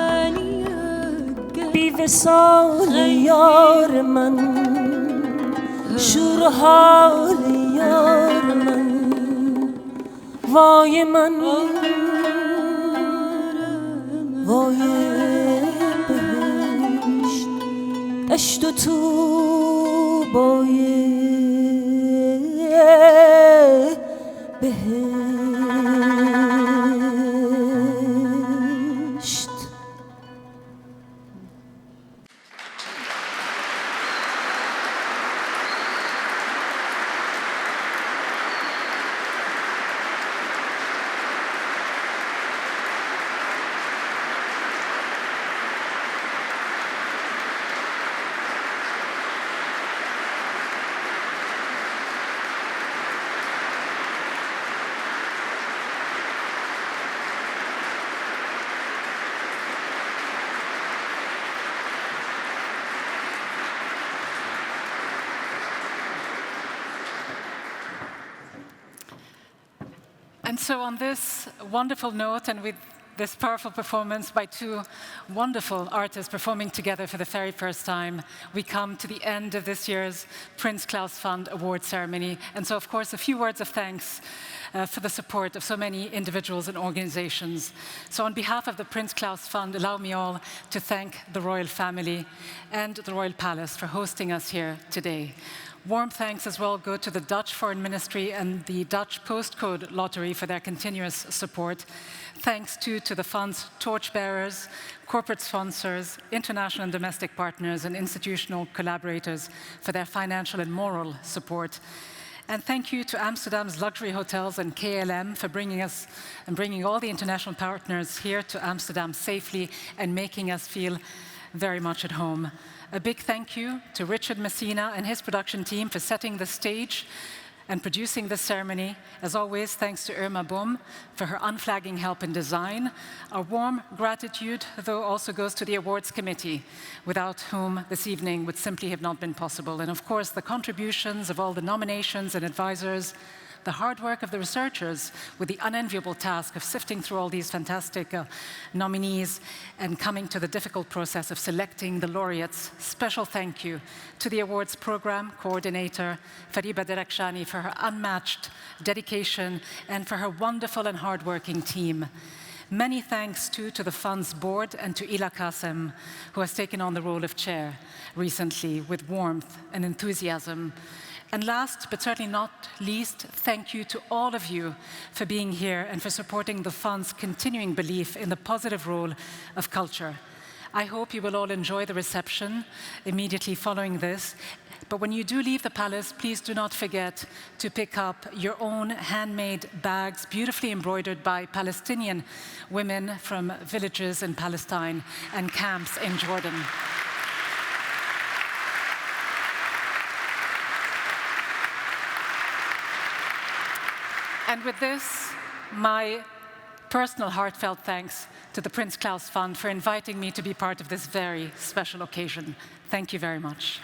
بی وصال یار من شور حال یار من وای من وای بهشت دشت و تو بای بهشت. And so on this wonderful note and with this powerful performance by two wonderful artists performing together for the very first time, we come to the end of this year's Prince Claus Fund Award ceremony. And so, of course, a few words of thanks for the support of so many individuals and organizations. So on behalf of the Prince Claus Fund, allow me all to thank the royal family and the Royal Palace for hosting us here today. Warm thanks as well go to the Dutch Foreign Ministry and the Dutch Postcode Lottery for their continuous support. Thanks too to the fund's torchbearers, corporate sponsors, international and domestic partners, and institutional collaborators for their financial and moral support. And thank you to Amsterdam's luxury hotels and KLM for bringing us and bringing all the international partners here to Amsterdam safely and making us feel very much at home. A big thank you to Richard Messina and his production team for setting the stage and producing this ceremony. As always, thanks to Irma Boom for her unflagging help in design. Our warm gratitude, though, also goes to the awards committee, without whom this evening would simply have not been possible. And of course, the contributions of all the nominations and advisors, the hard work of the researchers with the unenviable task of sifting through all these fantastic nominees and coming to the difficult process of selecting the laureates. Special thank you to the awards program coordinator, Fariba Derakshani, for her unmatched dedication and for her wonderful and hardworking team. Many thanks too to the fund's board and to Ila Kasem, who has taken on the role of chair recently with warmth and enthusiasm. And last, but certainly not least, thank you to all of you for being here and for supporting the fund's continuing belief in the positive role of culture. I hope you will all enjoy the reception immediately following this. But when you do leave the palace, please do not forget to pick up your own handmade bags, beautifully embroidered by Palestinian women from villages in Palestine and camps in Jordan. And with this, my personal heartfelt thanks to the Prince Claus Fund for inviting me to be part of this very special occasion. Thank you very much.